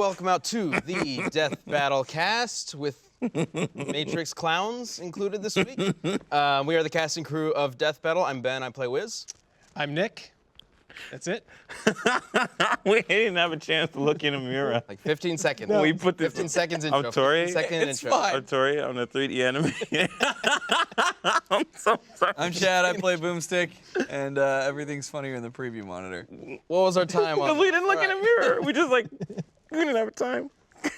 welcome out to the Death Battle cast with Matrix clowns included this week. We are the casting crew of Death Battle. I'm Ben, I play Wiz. I'm Nick. That's it. We didn't have a chance to look in a mirror. Like 15 seconds. We put this 15 seconds intro. I'm Tori. 15-second It's intro. fine. I'm Tori. I'm the 3D animator. I'm so sorry. I'm Chad. I play Boomstick, and everything's funnier in the preview monitor. What was our time on? Because we didn't look in a mirror. We just we didn't have time.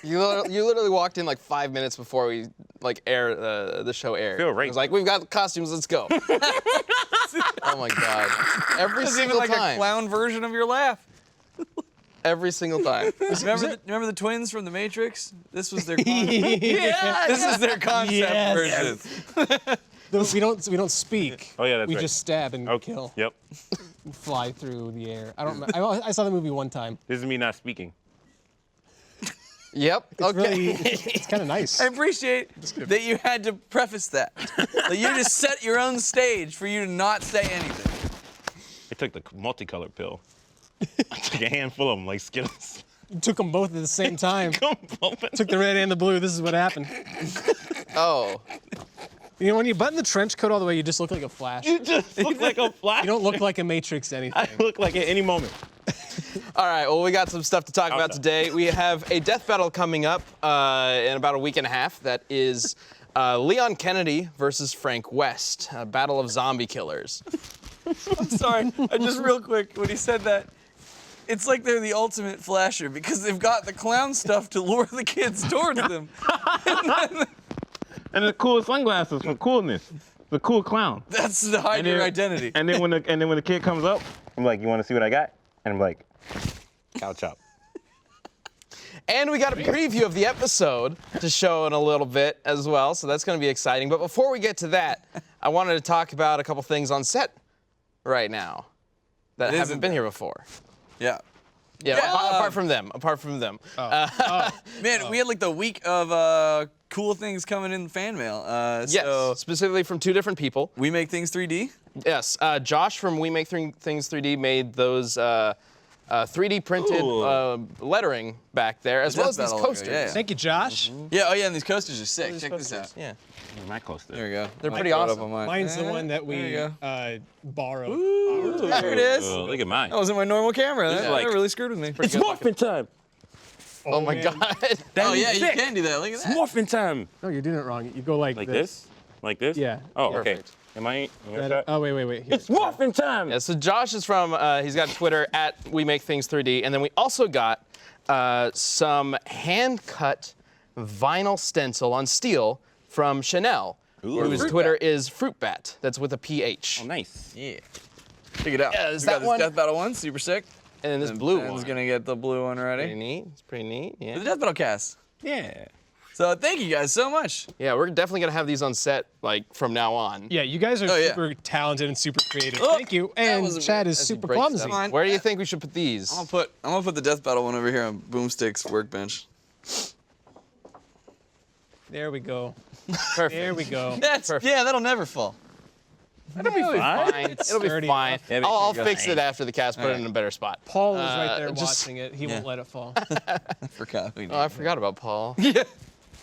You literally walked in like 5 minutes before we the show aired. Feel right. It was like, we've got costumes, let's go. Oh my God. Every It's single even like time. a clown version of your laugh. Every single time. Remember the twins from The Matrix? This was their concept. This is their concept version. We don't speak. Oh yeah, that's we right. just stab and kill. Yep. And fly through the air. I don't. I saw the movie one time. This is me not speaking. Yep. Okay. It's kind of nice. I appreciate that you had to preface that. That you just set your own stage for you to not say anything. I took the multicolored pill. I took a handful of them like Skittles. You took them both at the same time. Took Took the red and the blue. This is what happened. Oh. You know, when you button the trench coat all the way, you just look like a Flash. You just look like a flash. You don't look like a Matrix anything. I look like at any moment. All right, well, we got some stuff to talk about today. We have a death battle coming up in about a week and a half. That is Leon Kennedy versus Frank West, a battle of zombie killers. I'm sorry. Just real quick, when he said that, it's like they're the ultimate flasher because they've got the clown stuff to lure the kids towards them. And the cool sunglasses for coolness. The cool clown. That's to hide your identity. And then when the kid comes up, I'm like, you want to see what I got? And I'm like, cow chop. And we got a preview of the episode to show in a little bit as well, so that's going to be exciting. But before we get to that, I wanted to talk about a couple things on set right now that haven't been here before. Yeah. Yeah, apart from them. Man, we had like the week of cool things coming in fan mail. Yes, So specifically from two different people. We Make Things 3D. Yes, Josh from We Make Things 3D made those 3D printed lettering back there, as well as these coasters. Yeah. Thank you, Josh. Yeah, oh yeah, and these coasters are sick. Check this out. Yeah, My coaster. There we go. they're pretty awesome. Mine's the one that we There borrowed. Ooh, there it is. Oh, look at mine. That wasn't my normal camera. That like- really screwed with me. It's morphin' time. Oh my man. God. Oh yeah, is you sick. can do that. Look at It's that. morphin' time. No, you're doing it wrong. You go like this? Like this? Yeah. Oh, Yeah. okay. Perfect. Am I? Oh, wait. Here. It's morphin' time. Yeah, so Josh is from, he's got Twitter at We Make Things 3D, and then we also got some hand-cut vinyl stencil on steel from Chanel, whose Twitter is Fruitbat. That's with a PH. Oh, nice. Yeah. Check it out. Yeah, is we got that this one? Death Battle one, super sick. And then this blue Ben's one. gonna get the blue one Pretty ready. neat. It's pretty neat. The Yeah. Death Battle cast. Yeah. So thank you guys so much. Yeah, we're definitely gonna have these on set like from now on. Yeah, you guys are yeah. super talented and super creative. Oh, Thank you. that And was a Chad bit- is As you super break clumsy. stuff. Fine. Where do you think we should put these? I'm gonna put the Death Battle one over here on Boomstick's workbench. There we go. Perfect. There we go. Yeah, that'll never fall. It'll be fine. It'll be sturdy fine. enough. Yeah, but I'll you go, fix it after the cast. Put it in a better spot. Paul is right there just- watching it. He won't let it fall. I forgot. Oh, I forgot about Paul. Yeah.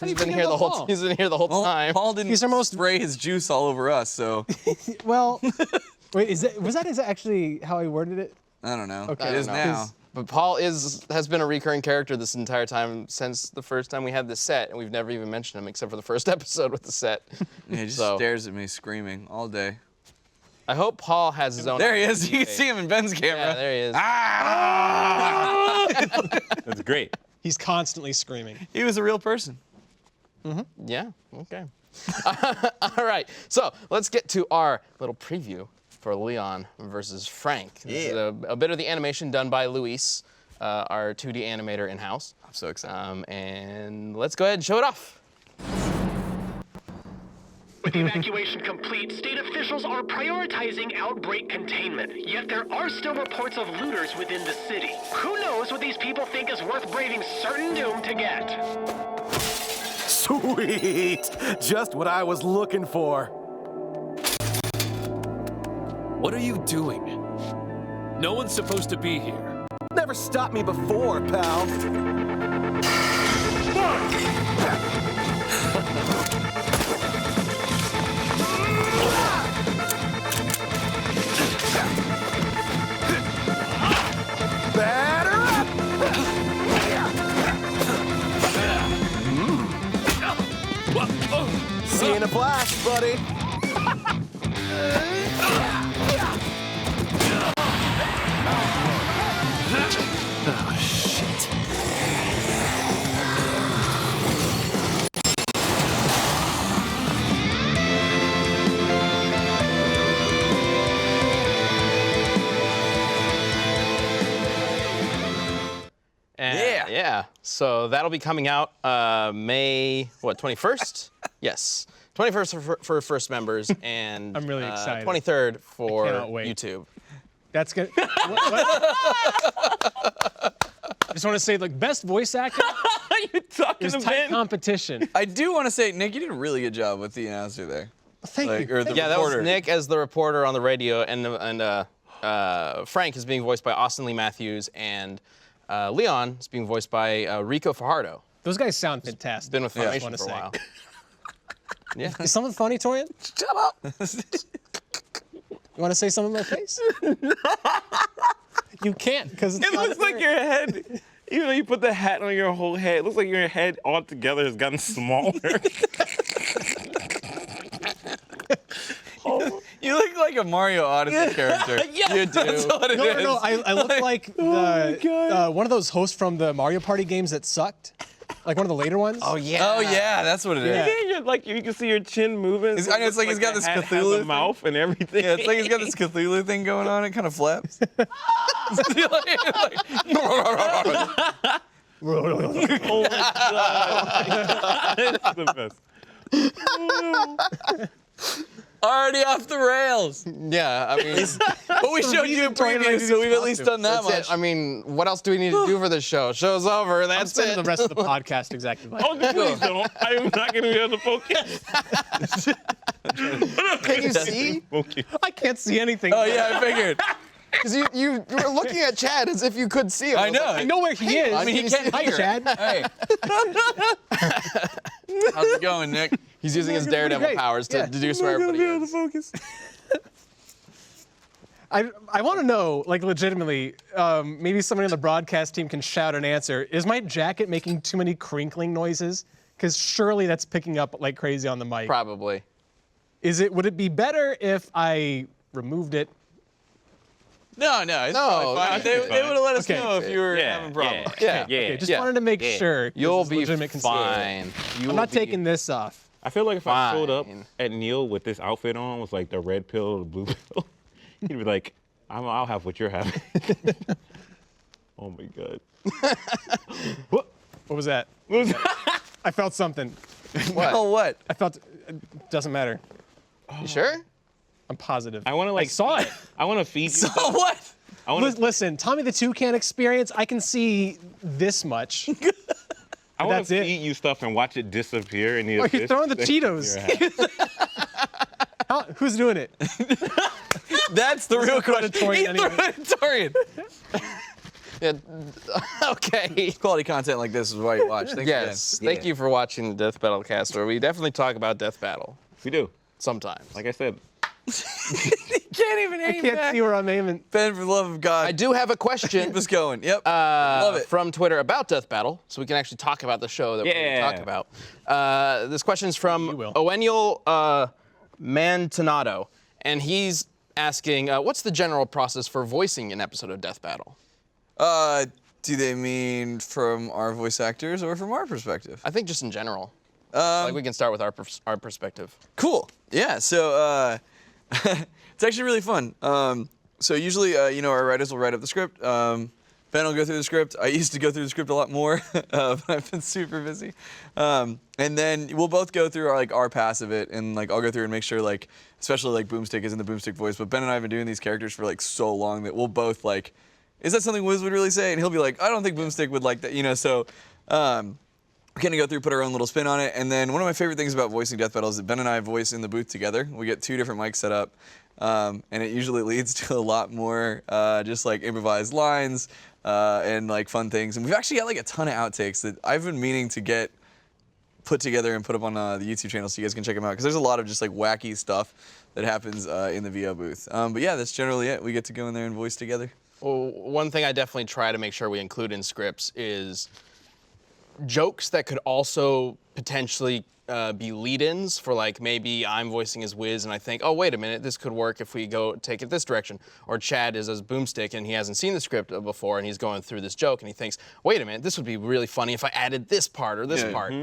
He's been here the whole. Paul? He's been here the whole time. Paul didn't He's our most- spray his juice all over us, so Well, wait, is that actually how I worded it? I don't know. Okay. It is I don't know. now. But Paul has been a recurring character this entire time since the first time we had the set, and we've never even mentioned him except for the first episode with the set. Yeah, he just So- stares at me screaming all day. I hope Paul has his own. There he is. You can see him in Ben's camera. Yeah, there he is. That's great. He's constantly screaming. He was a real person. Yeah. Okay. All right. So let's get to our little preview for Leon versus Frank. This is a bit of the animation done by Luis, our 2D animator in house. I'm so excited. And let's go ahead and show it off. With the evacuation complete, state officials are prioritizing outbreak containment. Yet there are still reports of looters within the city. Who knows what these people think is worth braving certain doom to get? Sweet! Just what I was looking for. What are you doing? No one's supposed to be here. Never stopped me before, pal. Batter up! See you in a flash, buddy. Oh, shit. And yeah. So that'll be coming out May 21st? Yes. 21st for first members and I'm really excited. 23rd for cannot wait. YouTube. That's good. What? I just want to say, like, best voice actor You talking is to tight Ben? competition. I do want to say, Nick, you did a really good job with the announcer there. Thank Like, you. or the Yeah, that reporter. was Nick as the reporter on the radio, and Frank is being voiced by Austin Lee Matthews, and Leon is being voiced by Rico Fajardo. Those guys sound fantastic. Been with I just Funimation wanna for a say. while. Is something funny, Torian? Shut up. You want to say something in my face? You can't, because It looks like your head, even though you put the hat on your whole head, it looks like your head altogether has gotten smaller. You look like a Mario Odyssey character. You do. That's what it is. No, I look like one of those hosts from the Mario Party games that sucked. Like one of the later ones. Oh yeah. Oh yeah, that's what it is. Yeah. Yeah, you're like you can see your chin moving. It's- I know, it's like he's got the this hat has Cthulhu a thing. mouth and everything. Yeah, it's like he's got this Cthulhu thing going on. It kind of flaps. Oh my god. It's the best. Already off the rails. Yeah, I mean, But we showed you a preview, so we've at least done that that's much. it. I mean, what else do we need to do for this show? Show's over. I'm That's spending it. the rest of the podcast exactly like Oh, please don't. I'm not going to be able to focus. Can you see? Focus. I can't see anything. Oh yeah, I figured. Because you were looking at Chad as if you could see him. I know. I know where he is. I mean, he can't Hi, hear. Chad. Hey. How's it going, Nick? He's using his Daredevil great. powers to Yeah. deduce where everybody is. focus. I want to know, like, legitimately, maybe somebody on the broadcast team can shout an answer. Is my jacket making too many crinkling noises? Because surely that's picking up like crazy on the mic. Probably. Would it be better if I removed it? No, it's probably fine. They would have let us Okay. know if you were Yeah, having a problem. Yeah. Okay, just Yeah. wanted to make sure. 'cause You'll it's be legitimate fine. consideration. I'm not taking this off. I feel like if I showed up Fine. at Neil with this outfit on, with like the red pill or the blue pill, he'd be like, I'll have what you're having. Oh my God. What was that? What was that? I felt something. What? Oh, what? I felt. Doesn't matter. You sure? I'm positive. I want to like. I saw it. I want to feed you. So stuff. what? I want to. Listen, Tommy the Toucan experience. I can see this much. I want that's to it. feed you stuff and watch it disappear in the Oh, abyss. you're throwing the Cheetos. Who's doing it? That's the real question. Torian He anyway. threw it at Torian. Yeah. Okay. Quality content like this is why you watch. Thanks Yes. again. Thank you for watching the Death Battle cast, where we definitely talk about Death Battle We do. sometimes. Like I said. Can't even I aim can't back. see where I'm aiming. Ben, for the love of God. I do have a question. Keep us going. Yep. Love it. From Twitter about Death Battle, so we can actually talk about the show that we're going to Yeah. talk about. This question is from will. Oeniel Mantonado, and he's asking, what's the general process for voicing an episode of Death Battle? Do they mean from our voice actors or from our perspective? I think just in general. Like we can start with our perspective. Cool. Yeah. So it's actually really fun. So usually, our writers will write up the script. Ben will go through the script. I used to go through the script a lot more, but I've been super busy. And then we'll both go through our pass of it, and I'll go through and make sure especially Boomstick is in the Boomstick voice. But Ben and I have been doing these characters for so long that we'll both is that something Wiz would really say? And he'll be like, I don't think Boomstick would like that, So kind of go through, put our own little spin on it. And then one of my favorite things about voicing Death Battle is that Ben and I voice in the booth together. We get 2 different mics set up, and it usually leads to a lot more just like improvised lines and like fun things. And we've actually got like a ton of outtakes that I've been meaning to get put together and put up on the YouTube channel so you guys can check them out, because there's a lot of just like wacky stuff that happens in the VO booth. But yeah, that's generally it. We get to go in there and voice together. Well, one thing I definitely try to make sure we include in scripts is jokes that could also potentially be lead-ins for, like, maybe I'm voicing as Wiz and I think, oh, wait a minute, this could work if we go take it this direction. Or Chad is as Boomstick and he hasn't seen the script before and he's going through this joke and he thinks, wait a minute, this would be really funny if I added this part or this part.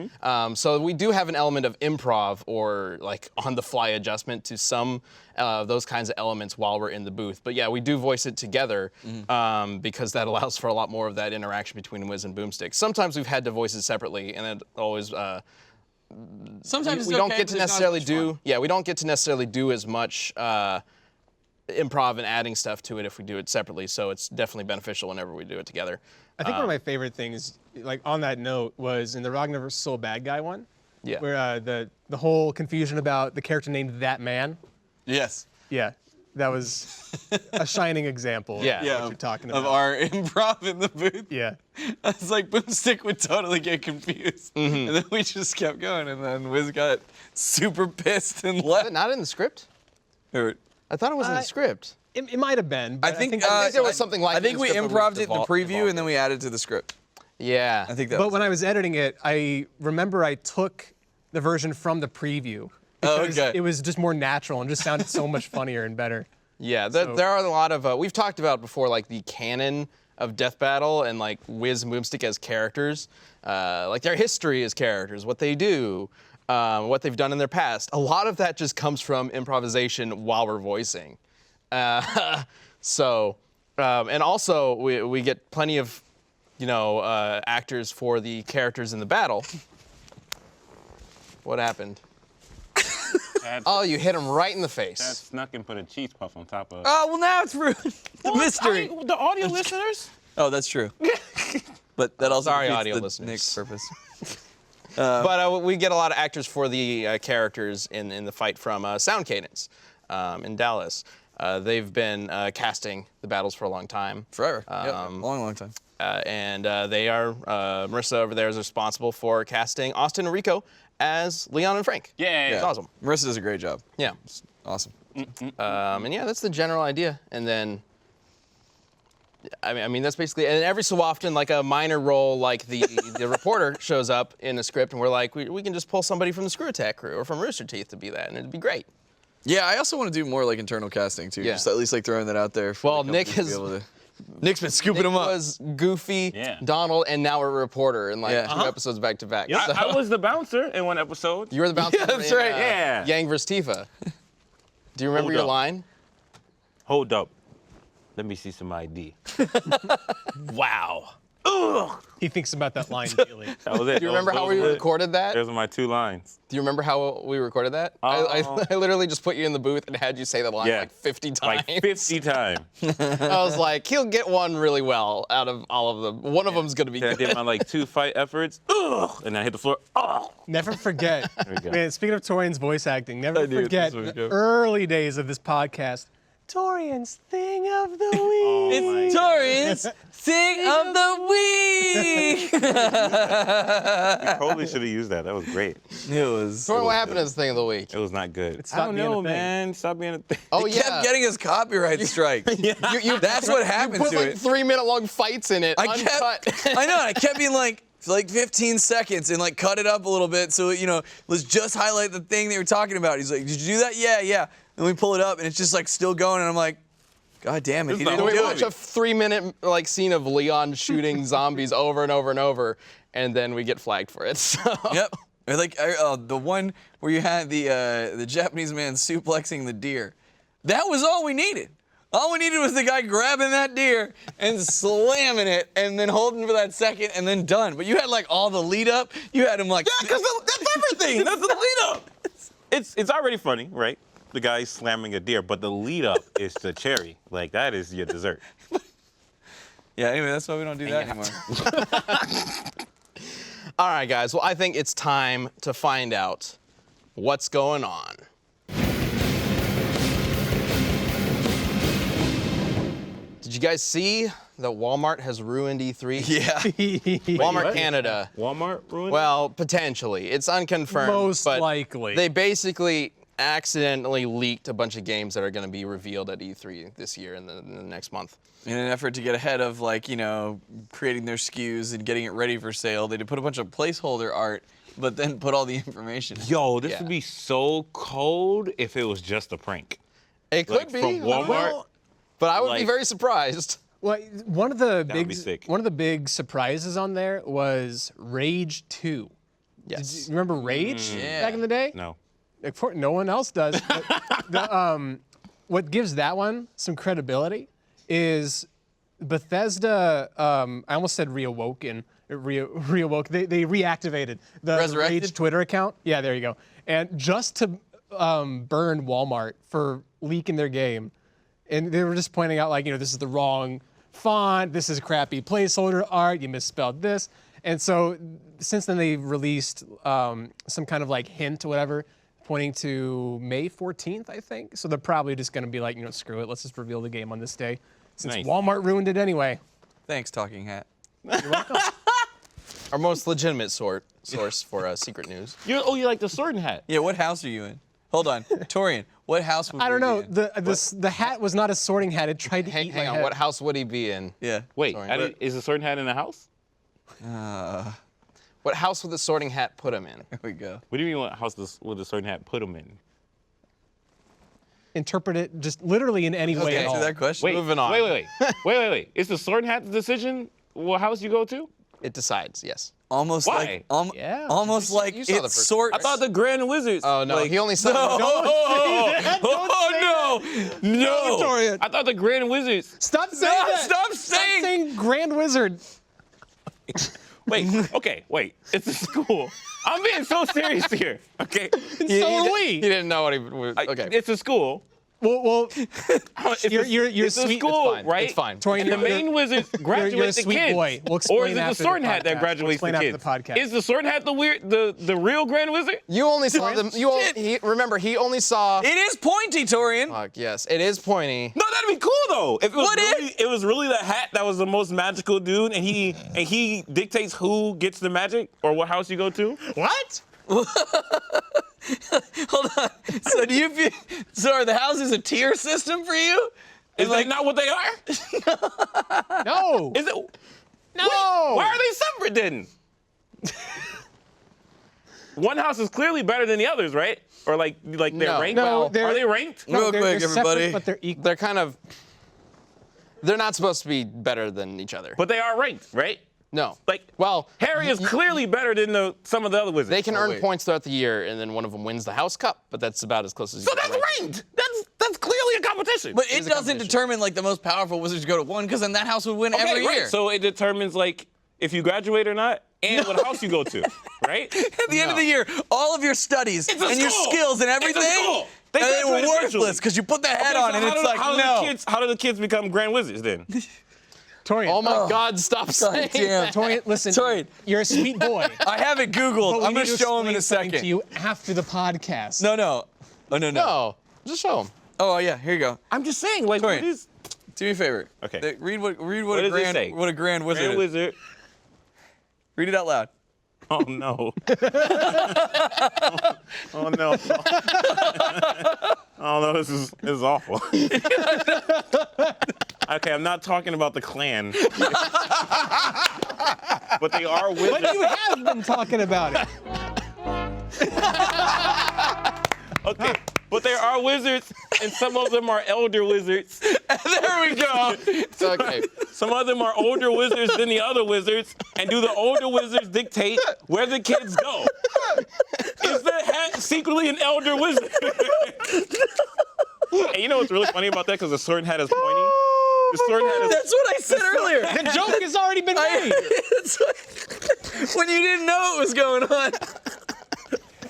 So we do have an element of improv or like on-the-fly adjustment to some of those kinds of elements while we're in the booth. But yeah, we do voice it together because that allows for a lot more of that interaction between Wiz and Boomstick. Sometimes we've had to voice it separately and it always... Sometimes we don't get to necessarily do we don't get to necessarily do as much improv and adding stuff to it if we do it separately, so it's definitely beneficial whenever we do it together. I think one of my favorite things, like on that note, was in the Ragnar vs. Soul Bad Guy one, where the whole confusion about the character named That Man. Yes. Yeah, that was a shining example of what you're talking about. Of our improv in the booth. Yeah. I was like, Boomstick would totally get confused. And then we just kept going, and then Wiz got super pissed and Is left. it not in the script? Or- I thought it was in the script. It might have been. But I think there was something like I think in the we script, but we improv'd it in the devolved- preview, and then we added to the script. Yeah. I think that But was when I was editing it, I remember I took the version from the preview. Because okay. it was just more natural and just sounded so much funnier and better. Yeah, there are a lot of, we've talked about before, like the canon of Death Battle and like Wiz and Boomstick as characters, like their history as characters, what they do, what they've done in their past. A lot of that just comes from improvisation while we're voicing. And also we get plenty of, actors for the characters in the battle. What happened? Oh, you hit him right in the face. That snuck and put a cheese puff on top of. Oh, well, now it's ruined. The mystery. The audio listeners? Oh, that's true. But that also Sorry, defeats audio the listeners. Nick's purpose. But we get a lot of actors for the characters in the fight from Sound Cadence in Dallas. They've been casting the battles for a long time. Forever. Long time. And they are, Marissa over there is responsible for casting Austin and Rico as Leon and Frank. Yeah. It's awesome. Marissa does a great job. Yeah. It's awesome. And yeah, that's the general idea. And then, I mean, that's basically, and every so often, like a minor role, like the reporter shows up in the script, and we're like, we can just pull somebody from the Screw Attack crew or from Rooster Teeth to be that, and it'd be great. Yeah, I also want to do more like internal casting too. Yeah. Just at least like throwing that out there. For Well, the Nick companies has- to be able to- Nick's been scooping Nick them up. was Goofy, Yeah. Donald, and now we're a reporter in like Yeah. 2 episodes back to back. I, So- I was the bouncer in one episode. You were the bouncer. Yeah, that's in, right. Yeah. Yang vs. Tifa. Do you remember Hold your up. line? Hold up. Let me see some ID. Wow. He thinks about that line daily. That was it. Do you remember how we recorded that? Those are my 2 lines. Do you remember how we recorded that? I literally just put you in the booth and had you say the line Yeah. like 50 times. Like 50 times. I was like, he'll get one really well out of all of them. One of them's gonna be Then I good. did my like 2 fight efforts. And I hit the floor. Never forget. we go. Man, speaking of Torian's voice acting, never knew forget this would the go. early days of this podcast. Torian's thing of the week. Oh Torian's thing of the week. Totally should have used that. That was great. It was. Torian, what happened as the thing of the week? It was not good. I stopped don't being a know, thing. man. Stop being a thing. Oh He yeah. kept getting his copyright strike. That's what happened Put to like it. 3-minute long fights in it, I uncut. kept, I know, and I kept being like 15 seconds and like cut it up a little bit so, let's just highlight the thing they were talking about. He's like, did you do that? Yeah. And we pull it up and it's just like still going and I'm like, God damn it, he It's didn't not we do watch it. a 3-minute like scene of Leon shooting zombies over and over and over, and then we get flagged for it. So. Yep. Or like the one where you had the Japanese man suplexing the deer. That was all we needed. All we needed was the guy grabbing that deer and slamming it and then holding for that second and then done. But you had like all the lead up. You had him like, yeah, because that's everything. That's the lead up. It's already funny, right? The guy slamming a deer, but the lead up is the cherry. Like, that is your dessert. Yeah, anyway, that's why we don't do that anymore. All right, guys. Well, I think it's time to find out what's going on. Did you guys see that Walmart has ruined E3? Yeah. Walmart what? Canada. Walmart ruined. Well, potentially. It's unconfirmed. Most but likely. They basically accidentally leaked a bunch of games that are going to be revealed at E3 this year and in the next month. In an effort to get ahead of, like, you know, creating their SKUs and getting it ready for sale, they did put a bunch of placeholder art, but then put all the information. Yo, this Yeah. would be so cold if it was just a prank. It could Like, be. from Walmart. Well, But I would be like- very surprised. well, one of the That would be sick. big surprises on there was Rage 2. Yes. Did you remember Rage Yeah. back in the day? No. No one else does. But what gives that one some credibility is Bethesda. I almost said reawoken. Reawoke. They reactivated the Resurrected? Rage Twitter account. Yeah, there you go. And just to burn Walmart for leaking their game, and they were just pointing out, like, you know, this is the wrong font. This is crappy placeholder art. You misspelled this. And so since then they released some kind of like hint or whatever, pointing to May 14th, I think. So they're probably just going to be like, you know, screw it. Let's just reveal the game on this day, since Nice. Walmart ruined it anyway. Thanks, Talking Hat. Our most legitimate source for secret news. You like the Sorting Hat? Yeah, what house are you in? Hold on. Torian, what house would I don't we know. be in? The hat was not a sorting hat. It tried to Hang eat my on, head. what house would he be in? Yeah. Wait, Sorry. is the Sorting Hat in the house? What house would the sorting hat put him in? There we go. What do you mean? What house would the Sorting Hat put him in? Interpret it just literally in any way at Answer all. that question. Wait, Moving on. wait. Is the Sorting Hat the decision? What house you go to? It decides, yes. Almost Why? like Yeah. almost like you saw the it's first sort. I thought the Grand Wizards. Oh, no, like- he only saw no. I thought the Grand Wizards. Stop saying that. Stop saying. Grand Wizard. Wait, okay, wait. It's a school. I'm being so serious here. Okay. So are we. He didn't know what he would. Okay. It's a school. Well, It's You're it's a sweet- school, it's fine, right? it's fine. Torian, And the you're- main wizards graduate you're a the sweet kids. boy. We'll Or explain is it the after Sorting the Hat that podcast. graduates We'll explain the after kids? the podcast. Is the Sorting Hat the real Grand Wizard? You only saw them. Remember, he only saw. It is pointy, Torian. Fuck, yes, it is pointy. No, that'd be cool though. If it was What really, it was really the hat that was the most magical dude, and he dictates who gets the magic or what house you go to. what? Hold on. So do you feel? So are the houses a tier system for you? Is that not what they are? No. Is it? No. Why are they separate then? One house is clearly better than the others, right? Or like they're No. ranked? No, Are they're- they ranked? No, Real they're quick, separate, everybody. but they're equal. They're kind of. They're not supposed to be better than each other. But they are ranked, right? No. Like, well, Harry is clearly better than some of the other wizards. they can earn wait. points throughout the year, and then one of them wins the House Cup. But that's about as close as. So you that's can rank. ranked. That's clearly a competition. But it a doesn't competition. determine like the most powerful wizards go to one, because then that house would win okay, every right. year. So it determines like if you graduate or not, and what house you go to, right? at the end of the year, all of your studies It's a and your school. skills and It's a everything, school. They they were graduate worthless eventually. because you put the hat Okay, on so and how it's do- like, how do no. how do the kids become grand wizards then? Torian. Oh my God! Stop saying damn. that. Torian, listen. Torian. You're a sweet boy. I have it but Googled. we I'm going need to show him in a explain something second. to you after the podcast. No. Oh, no. No, just show him. Oh, yeah, here you go. I'm just saying, like, Torian. what is Do me a favor. Okay. Read what What a does it say? grand wizard grand is. wizard? Read it out loud. Oh no. Oh no. Oh no, this is awful. Okay, I'm not talking about the clan. But they are wizards. But you have been talking about it. Okay. But there are wizards, and some of them are elder wizards. There we go. Okay. Some of them are older wizards than the other wizards. And do the older wizards dictate where the kids go? Is the hat secretly an elder wizard? And you know what's really funny about that? Because the Sorting Hat is pointy. The Sorting Hat is. That's what I said earlier. The joke has already been made. It's like, when you didn't know what was going on.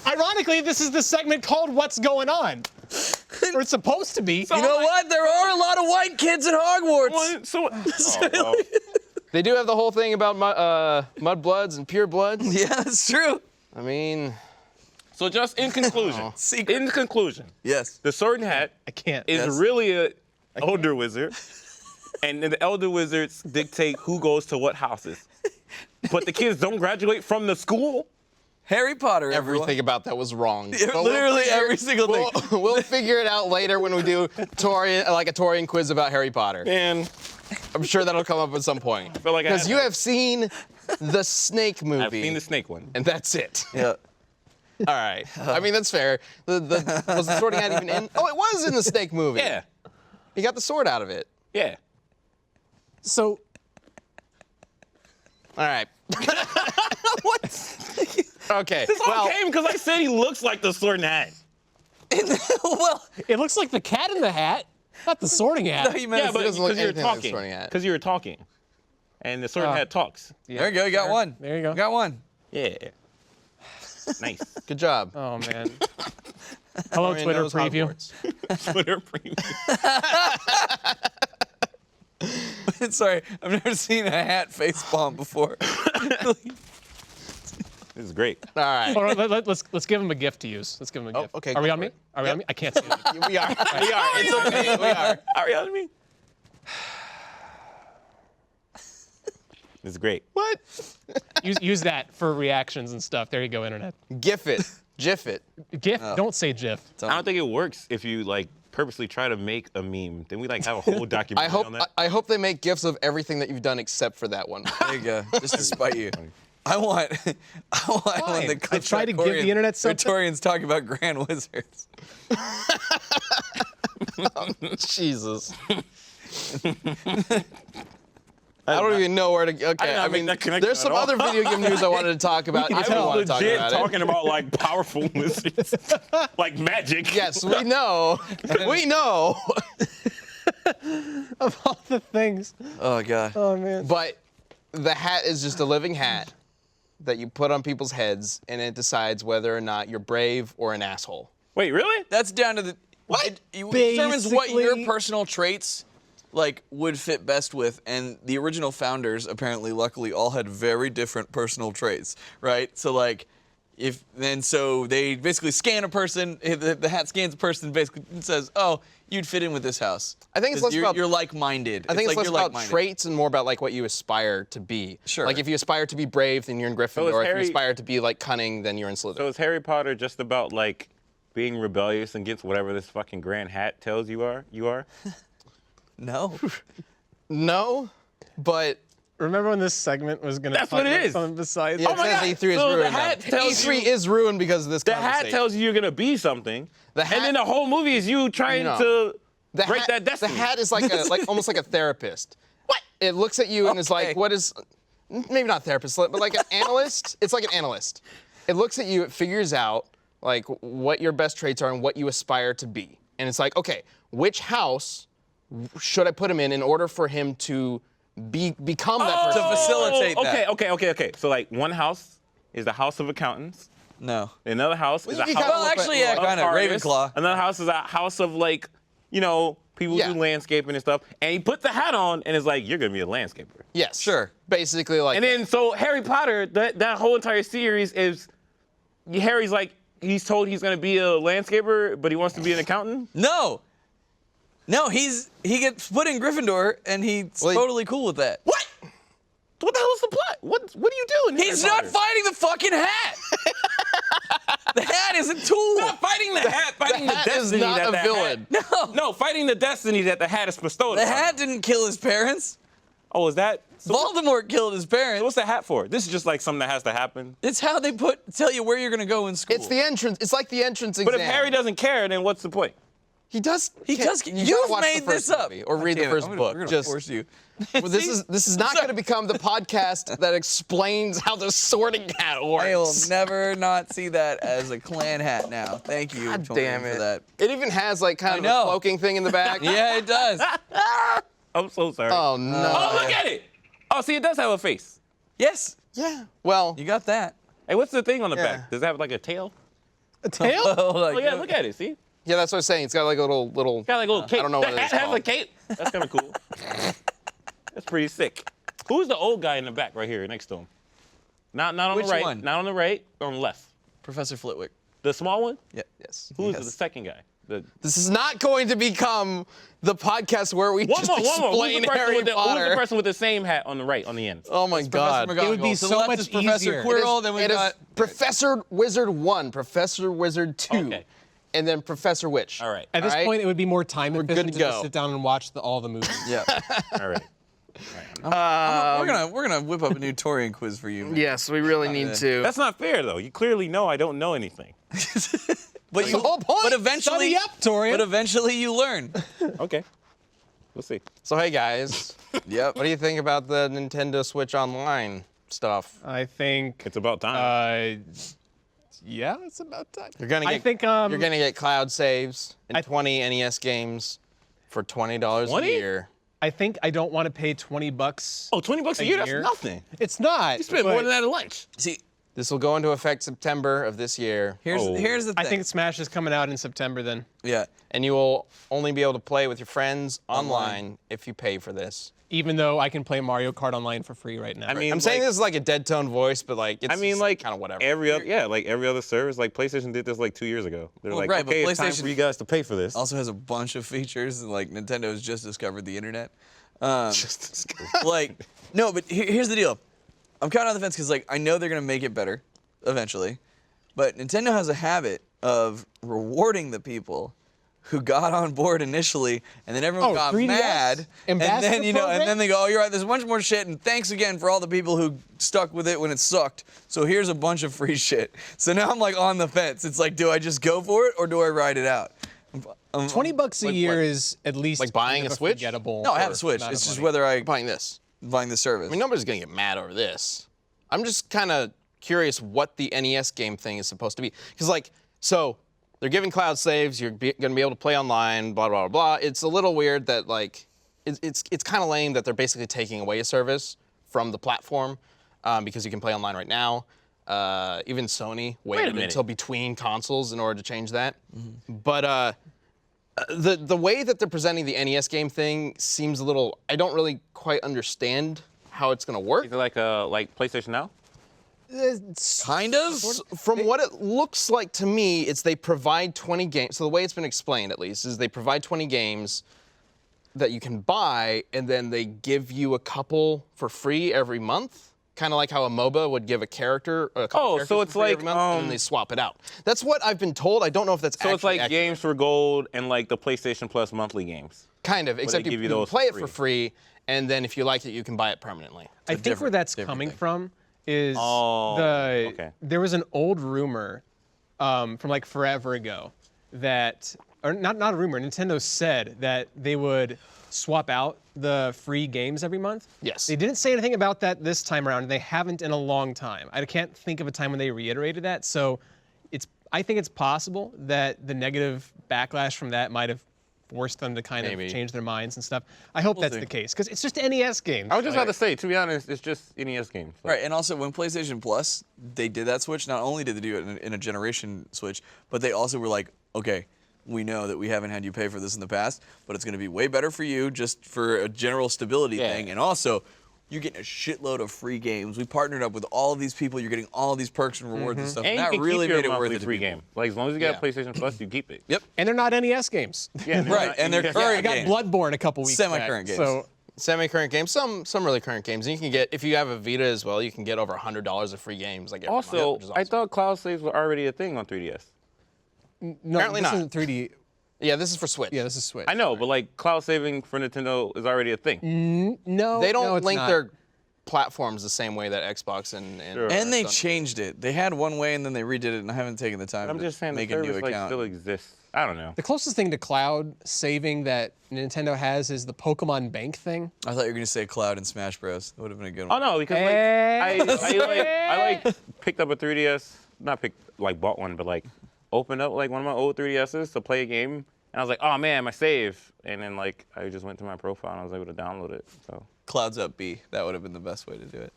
Ironically, this is the segment called What's Going On. Or it's supposed to be. You know what? There are a lot of white kids at Hogwarts. Oh, well. They do have the whole thing about mudbloods and purebloods. Yeah, that's true. I mean, So just in conclusion, Yes. the Sword and Hat I can't. is Yes. really an elder wizard, and the elder wizards dictate who goes to what houses. But the kids don't graduate from the school. Harry Potter. everything about that was wrong. But we'll Literally figure- every single thing. We'll figure it out later when we do a Torian quiz about Harry Potter. And I'm sure that'll come up at some point. feel like I Because had you that. have seen the Snake movie. I've seen the snake one. And that's it. Yeah. All right. I mean, that's fair. Was the Sorting Hat even in? Oh, it was in the Snake movie. Yeah, He got the sword out of it. yeah. So All right. What? Okay. This all came because I said he looks like the Sword and Hat. Well, it looks like the Cat in the Hat, not the Sorting Hat. he meant Yeah, but doesn't look because you were anything like the talking. Sorting Hat. Because you were talking. And the Sword and Hat talks. there you go. You got one. There you go. Got one. Yeah. Nice. Good job. Oh man. Hello, Torian Twitter knows preview. Hogwarts. Twitter preview. Sorry, I've never seen a hat face palm before. This is great. All right. All right, let's give him a gift to use. Let's give him a gift. okay, Are we go on for me? it. Are we on me? I can't see it. We are. We are. It's okay. We are. Are you on me? This is great. What? Use that for reactions and stuff. There you go, internet. GIF it. GIF it. GIF. Don't say GIF. I don't think it works if you like purposely try to make a meme. Then we like have a whole documentary on that. I hope they make GIFs of everything that you've done except for that one. There you go. Just to spite you. I want when the I tried to give the internet something. Praetorians talking about Grand Wizards. Jesus. I don't even know where to. Okay, did not I make mean, that connection there's some at all. other video game news I wanted to talk about. I don't want to talk legit about it. talking about like powerful wizards, like magic. Yes, we know. We know. Of all the things. Oh God. Oh man. But the hat is just a living hat that you put on people's heads, and it decides whether or not you're brave or an asshole. Wait, really? That's down to the what? It determines what your Basically- personal traits like would fit best with, and the original founders apparently, luckily, all had very different personal traits, right? So like, so they basically scan a person. The hat scans a person, basically and says, "Oh, you'd fit in with this house." I think it's 'Cause less about- you're like-minded. I think it's like less you're about like-minded. traits and more about like what you aspire to be. Sure. Like if you aspire to be brave, then you're in Gryffindor. is If Harry- you aspire to be like cunning, then you're in So Slytherin. is Harry Potter just about like being rebellious against whatever this fucking grand hat tells you are? You are? No. No, but Remember when this segment was gonna That's talk what it about is. something besides? yeah, Oh my it says God. E3 is So the ruined. hat now. tells E3 you- is ruined because of this The hat conversation. tells you you're gonna be something. The hat- and then the whole movie is you trying No. to The break hat, that destiny. The hat is like almost like a therapist. What? It looks at you and is Okay. like, what is, maybe not therapist, but like an analyst. It's like an analyst. It looks at you, it figures out like what your best traits are and what you aspire to be. And it's like, okay, which house should I put him in order for him to become that person? To facilitate that. Okay. So like one house is the house of accountants. No. Another house is a you house kinda Well, look actually, like- yeah, kind of. artists. Ravenclaw. Another house is a house of like, people Yeah. who do landscaping and stuff. And he put the hat on and is like, you're gonna be a landscaper. Yes. Sure. Basically like. And then so Harry Potter, that whole entire series is Harry's like, he's told he's gonna be a landscaper, but he wants to be an accountant. No. No, he gets put in Gryffindor, and he's Well, totally cool with that. What? What the hell is the plot? What are you doing? He's Harry not Potter? fighting the fucking hat. The hat is a tool. Not fighting the hat, fighting the hat is destiny not that a the villain. Hat, no, fighting the destiny that the hat is bestowed The upon hat him. didn't kill his parents. Oh, is that? So Voldemort killed his parents. what's the hat for? This is just like something that has to happen. It's how they tell you where you're gonna go in school. It's the entrance. It's like the entrance But exam. if Harry doesn't care, then what's the point? He does. He can't- does. you You've gotta watch the made first this up. movie or read the Damn it, first book. We're gonna Just force you. well, this is not going to become the podcast that explains how the Sorting Hat works. I will never not see that as a clan hat now. Thank you, God Torian, damn for it. that. It even has like kind of know. a cloaking thing in the back. Yeah, it does. I'm so sorry. Oh no. Oh, look at it. Oh, see, it does have a face. Yes, Yeah. Well. you got that. Hey, what's the thing on the Yeah. back? Does it have like a tail? A tail? Oh yeah, look at it. See? Yeah, that's what I'm saying. It's got like a little. Got like a little cape. I don't know the what hat it's has called. a cape. That's kind of cool. That's pretty sick. Who's the old guy in the back right here next to him? Not on Which the right. one? Not on the right. On the left. Professor Flitwick. The small one. Yeah. Yes. Who's Yes. the second guy? This is not going to become the podcast where we One just more. Who's explain the person Harry with the, Potter. who's the person with the same hat on the right, on the end? Oh my God. Professor McGonagall. It would be To the so left much is Professor easier. Quirrell. Then we've It is got Professor Wizard 1, Professor Wizard 2, Okay. and then Professor Witch. All right. At this All right. point, it would be more time good efficient to to just go. sit down and watch all the movies. yeah. All right. we're gonna whip up a new Torian quiz for you. Man. Yes, we really need to. That's not fair, though. You clearly know I don't know anything. But the whole point. But eventually, Study up, Torian. But eventually you learn. Okay. We'll see. So hey guys, Yep. what do you think about the Nintendo Switch Online stuff? I think. It's about time. Yeah, it's about time. You're gonna I get, think, you're gonna get cloud saves and I- 20 NES games for $20 a 20? year. I think I don't want to pay $20. Oh, $20 a a year? That's year? nothing. It's not. You spend more than that at lunch. See, This will go into effect September of this year, here's Oh. here's the thing. I think Smash is coming out in September then. yeah. and you will only be able to play with your friends online if you pay for this. Even though I can play Mario Kart online for free right now. I mean, I'm saying like, this is like a dead tone voice, but like it's kind of whatever. every other service, like PlayStation did this like 2 years ago. They're Well, like, right, but okay, it's time PlayStation for you guys to pay for this. Also has a bunch of features, and like Nintendo's just discovered the internet. Like, no, but here's the deal. I'm kind of on the fence because like I know they're gonna make it better, eventually, but Nintendo has a habit of rewarding the people who got on board initially, and then everyone got 3DS? mad, and Ambassador then and program? then they go, "Oh, you're right. There's a bunch more shit, and thanks again for all the people who stuck with it when it sucked. So here's a bunch of free shit." So now I'm like on the fence. It's like, do I just go for it or do I ride it out? $20 a Like year what? is at least Like buying kind a of Switch? forgettable. No, I have a for Switch. amount It's of just money. whether I'm buying this. buying the service. I mean, nobody's gonna get mad over this. I'm just kind of curious what the NES game thing is supposed to be, because like, so they're giving cloud saves. You're gonna be able to play online. Blah blah blah. It's a little weird that like, it's kind of lame that they're basically taking away a service from the platform, because you can play online right now. Even Sony waited minute. until between consoles in order to change that. But the way that they're presenting the NES game thing seems a little. I don't really quite understand how it's gonna work. Is it like PlayStation Now? Kind of. From what it looks like to me, it's they provide 20 games. So the way it's been explained, at least, is they provide 20 games that you can buy, and then they give you a couple for free every month. Kind of like how a MOBA would give a character a couple Oh, characters so for it's free every like, month, and then they swap it out. That's what I've been told. I don't know if that's So actually it's like accurate. games for gold and like the PlayStation Plus monthly games. Kind of, except give you you can those play for it for free, and then if you like it, you can buy it permanently. I think where that's different coming thing. from is Oh, okay. there was an old rumor from like forever ago that, or not a rumor, Nintendo said that they would swap out the free games every month. Yes. They didn't say anything about that this time around, and they haven't in a long time. I can't think of a time when they reiterated that, so I think it's possible that the negative backlash from that might have forced them to kind Maybe. of change their minds and stuff. I hope that's see. the case, because it's just NES games. I was just about to say, to be honest, it's just NES games. Like, Right, and also when PlayStation Plus, they did that switch, not only did they do it in a generation switch, but they also were like, okay, we know that we haven't had you pay for this in the past, but it's going to be way better for you just for a general stability Yeah. thing. And also, you're getting a shitload of free games. We partnered up with all of these people. You're getting all of these perks and rewards and stuff. And that you can really keep your made it worth monthly it to free people. game. Like as long as you got Yeah. PlayStation Plus, you keep it. Yep. And they're not NES games. Yeah, Right, and they're yeah. current I got games. Bloodborne a couple weeks Semi-current back, games. So Semi-current games, some really current games. And you can get, if you have a Vita as well, you can get over $100 of free games like every month, Also, which is I awesome. thought cloud saves were already a thing on 3DS. no, Apparently this not. isn't 3D. Yeah, this is for Switch. Yeah, this is Switch. I know, but like cloud saving for Nintendo is already a thing. No, They don't no, it's link not. their platforms the same way that Xbox and Sure. And they Sony- changed it. They had one way and then they redid it, and I haven't taken the time I'm to just saying the make a new service like account. still exists. I don't know. The closest thing to cloud saving that Nintendo has is the Pokemon Bank thing. I thought you were going to say Cloud and Smash Bros. That would have been a good Oh one. no, because I picked up a 3DS, not picked like bought one, but like opened up like one of my old 3DSs to play a game, and I was like, oh man, my save, and then like I just went to my profile and I was able to download it. So, Cloud's up B. That would have been the best way to do it.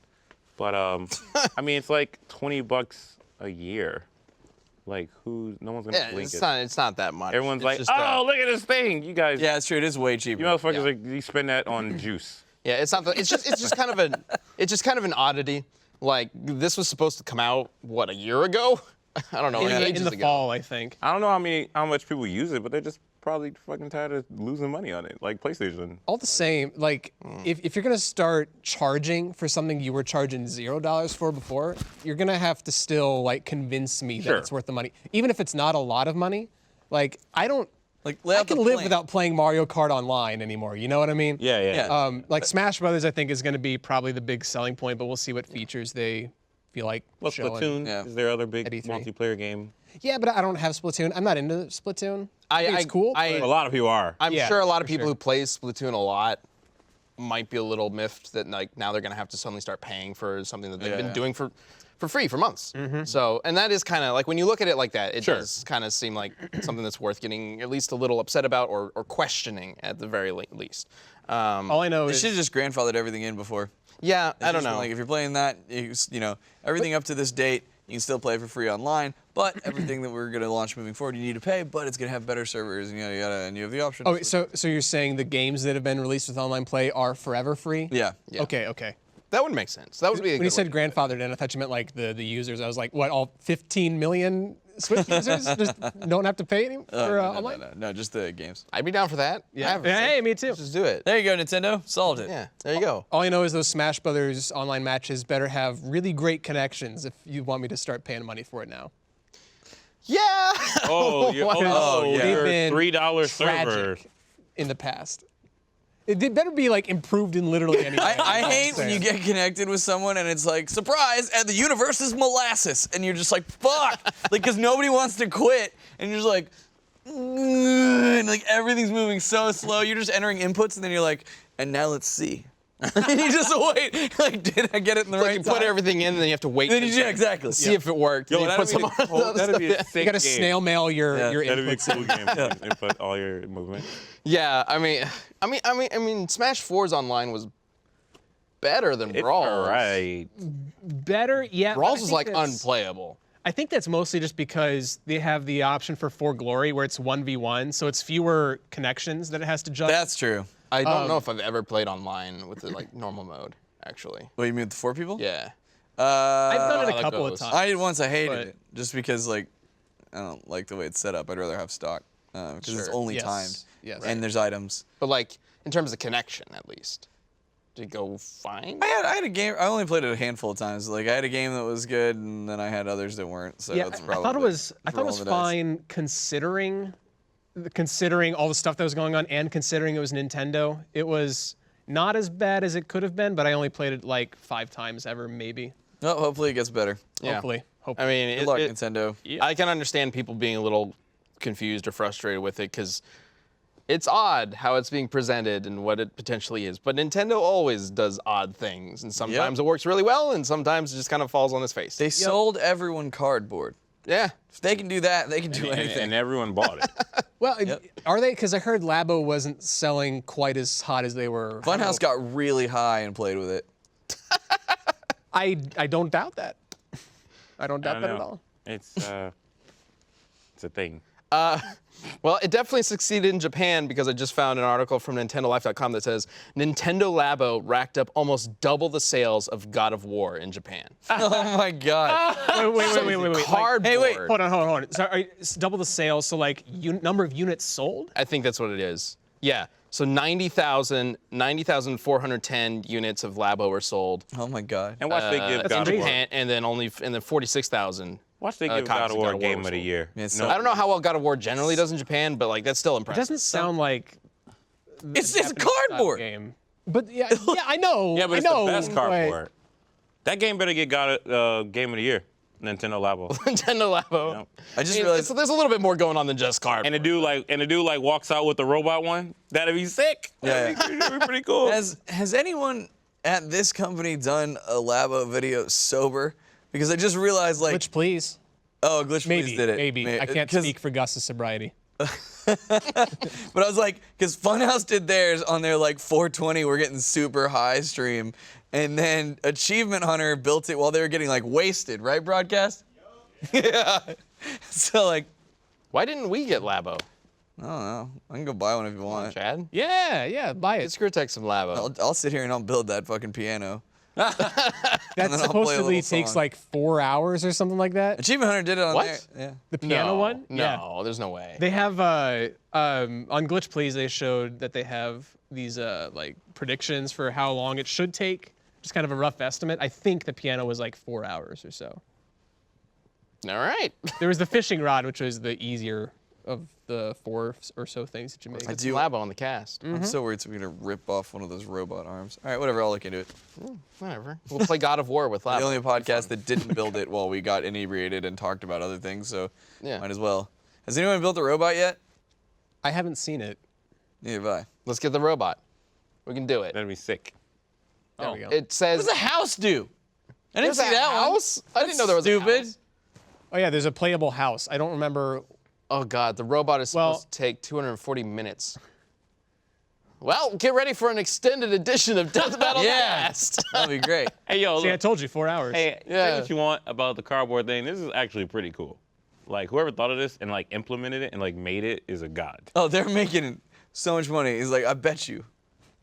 but I mean it's like $20 a year. Like no one's gonna Yeah, link it's it. not that much. Everyone's It's like, just, oh look at this thing, you guys. Yeah, it's true. It is way cheaper. You motherfuckers, Yeah. like, you spend that on juice. Yeah, it's not. It's just kind of an oddity. Like this was supposed to come out a year ago? I don't know. like ages in the ago. fall, I think. I don't know how much people use it, but they're just probably fucking tired of losing money on it, like PlayStation. All the same, like if you're gonna start charging for something you were charging $0 for before, you're gonna have to still like convince me that Sure. it's worth the money, even if it's not a lot of money. Like I don't. Like, lay I out the can live plan. without playing Mario Kart online anymore. You know what I mean? Yeah. Like Smash Brothers, I think is going to be probably the big selling point, but we'll see what features they feel like Well, showing. Splatoon Yeah. is their other big At E3. multiplayer game. Yeah, but I don't have Splatoon. I'm not into Splatoon. I think it's cool. I- A lot of people are. I'm Yeah, sure a lot of for people sure. who play Splatoon a lot might be a little miffed that like now they're gonna have to suddenly start paying for something that they've been doing for free for months. So, and that is kind of like when you look at it like that, it Sure. does kind of seem like something that's worth getting at least a little upset about or questioning at the very least. All I know They is should have just grandfathered everything in before. Yeah, It's I don't just been know. Like if you're playing that, you know, everything up to this date, you can still play for free online. But everything that we're gonna launch moving forward, you need to pay. But it's gonna have better servers, and and you have the option. Oh, wait, so you're saying the games that have been released with online play are forever free? Yeah. Okay. That would make sense. That would be a When good you said way. grandfathered in, I thought you meant like the users. I was like, what, all 15 million Switch users just don't have to pay any for online? No, just the games. I'd be down for that. Yeah, hey, me too. Just do it. There you go, Nintendo. Solved it. Yeah, there you go. All I know is those Smash Brothers online matches better have really great connections if you want me to start paying money for it now. Yeah. Oh, yeah. your They've been $3 server. tragic in the past. It better be like improved in literally any way. I hate when you get connected with someone and it's like, surprise, and the universe is molasses. And you're just like, fuck. Like, because nobody wants to quit. And you're just like, and like everything's moving so slow. You're just entering inputs and then you're like, and now let's see. And you just wait. Like, did I get it in the Like right you time? put everything in, and then you have to wait. Then to you do exactly. see if it worked. Yo, then you put some that'd be a sick You got to game. snail mail your That'd be a inputs. cool game. Yeah. Input all your movement. Yeah, I mean, Smash 4's online was better than It's Brawl's. alright. Better, yeah. but I Brawl's was think like that's- unplayable. I think that's mostly just because they have the option for 4 Glory where it's 1v1, so it's fewer connections that it has to judge. That's true. I don't know if I've ever played online with the like normal mode. Actually, What, you mean with the 4 people? yeah. I've done it how a that couple of goes. times. I did once. I hated But- it just because like I don't like the way it's set up. I'd rather have stock because it's Sure. only Yes. timed. Yes. And there's items. But like in terms of connection, at least, did it go fine? I had a game. I only played it a handful of times. Like I had a game that was good, and then I had others that weren't. So Yeah, it's I probably. thought it was rolling the dice. fine considering all the stuff that was going on and considering it was Nintendo. It was not as bad as it could have been, but I only played it like 5 times ever, maybe. Well, hopefully it gets better. Yeah. Hopefully. I mean, Good luck, Nintendo. I can understand people being a little confused or frustrated with it because it's odd how it's being presented and what it potentially is. But Nintendo always does odd things, and sometimes it works really well, and sometimes it just kind of falls on its face. They sold everyone cardboard. Yeah. If they can do that, they can do And, anything. and everyone bought it. Well, are they? Because I heard Labo wasn't selling quite as hot as they were. Funhouse got really high and played with it. I don't doubt that. I don't I doubt don't that at know. all. It's a thing. Well, it definitely succeeded in Japan because I just found an article from NintendoLife.com that says Nintendo Labo racked up almost double the sales of God of War in Japan. Oh my god. Wait. Cardboard. Hey, wait. Hold on. So it's double the sales. So like number of units sold. I think that's what it is. Yeah. So 90,410 units of Labo were sold. Oh my god. And watch they give in God of War. Japan, and then 46,000. Watch they give copies God of War were Game of the sold. Year. Yeah, No, I don't know how well God of War generally does in Japan, but like that's still It impressive. doesn't sound like It's Japanese cardboard. game. But yeah, I know. Yeah, but I it's know, the best but- cardboard. That game better get God Game of the Year. Nintendo Labo. Nintendo Labo. Yep. I just realized. There's a little bit more going on than just cardboard. And the dude like walks out with the robot one. That'd be sick. Yeah. That'd be pretty cool. Has anyone at this company done a Labo video sober? Because I just realized like. Glitch, please. Oh, Glitch Maybe. Please did it. Maybe. I can't 'cause- speak for Gus's sobriety. But I was like, because Funhouse did theirs on their like 420, we're getting super high stream. And then Achievement Hunter built it while they were getting like wasted, right, Broadcast? Yeah. So like, Why didn't we get Labo? I don't know. I can go buy one if you want. Chad? Yeah, buy Get it. Screwtex some Labo. I'll sit here and I'll build that fucking piano. That then I'll play a supposedly little takes song. like 4 hours or something like that. Achievement Hunter did it on What? there. Yeah. The piano one? No, there's no way. They have on Glitch Please they showed that they have these like predictions for how long it should take. Just kind of a rough estimate. I think the piano was like 4 hours or so. All right. There was the fishing rod, which was the easier of the 4 or so things that you make. Get some Labo on the cast. I'm so worried we're gonna rip off one of those robot arms. All right, whatever. I'll look into it. Whatever. We'll play God of War with Labo. The only podcast that didn't build it while we got inebriated and talked about other things, so Yeah. might as well. Has anyone built a robot yet? I haven't seen it. Neither have I. Let's get the robot. We can do it. That'd be sick. There we go. It says. What does a house do? I didn't There's see a that house? I didn't know there was stupid. a house. Oh yeah, there's a playable house. I don't remember. Oh God, the robot is Well- supposed to take 240 minutes. Well, get ready for an extended edition of Death Battle Yeah. Cast. That'd be great. Hey, yo, See, I look. told you 4 hours. Hey, Yeah. say what you want about the cardboard thing. This is actually pretty cool. Like, whoever thought of this and, like, implemented it and, like, made it is a god. Oh, they're making so much money. He's like, I bet you,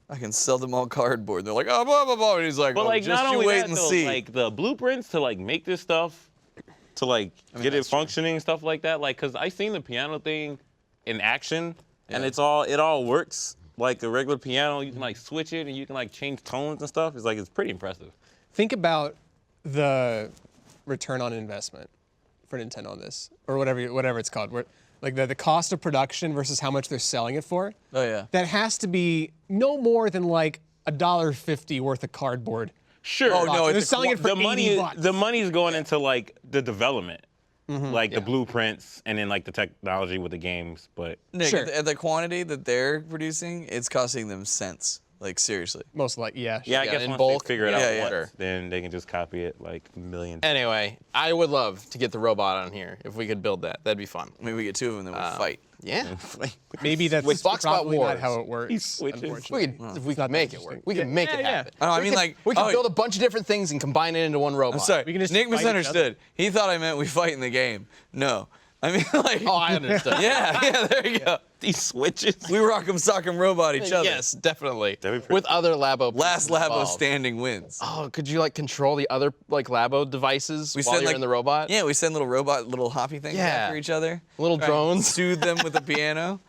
I can sell them all cardboard. They're like, oh, blah blah blah. And he's like, But, oh, like, just not you only wait that, and though, see. like, the blueprints to, like, make this stuff, to, like, get it that's true. functioning and stuff like that. Like, because I seen the piano thing in action, and it all works like a regular piano. You can, like, switch it, and you can, like, change tones and stuff. It's pretty impressive. Think about the return on investment for Nintendo on this, or whatever it's called. Where, like the cost of production versus how much they're selling it for. Oh yeah. That has to be no more than like $1.50 worth of cardboard. Sure. Oh, no, they're it's selling it for the money, $80. the money's going into like the development, like the blueprints, and then like the technology with the games. But Nick, Sure. at the quantity that they're producing, it's costing them cents. Like seriously. Most likely, yeah. yeah, I Yeah, guess in once bulk, they figure it yeah, out, yeah. once, then they can just copy it like a million. Anyway, I would love to get the robot on here if we could build that. That'd be fun. Maybe we get 2 of them, then we'll fight. Yeah. Maybe that's With Boxbot probably not Wars. how it works. He switches. Unfortunately. We could, if we not could make it interesting. work. We can make Yeah, it yeah. happen. I know, I We mean, could- like, we can oh, build a bunch of different things and combine it into one robot. I'm sorry. We can just Nick fight each other. misunderstood. He thought I meant we fight in the game. No. I mean, like. Oh, I understood. Yeah, there you go. These switches. We rock 'em, sock 'em, robot each other. Yes, definitely. That'd be pretty With other Labo. Last pieces Labo involved. standing wins. Oh, could you like control the other like Labo devices while send, you're like- in the robot? Yeah, we send little hoppy things Yeah. after each other. Little Try and drones. Soothe them with the piano.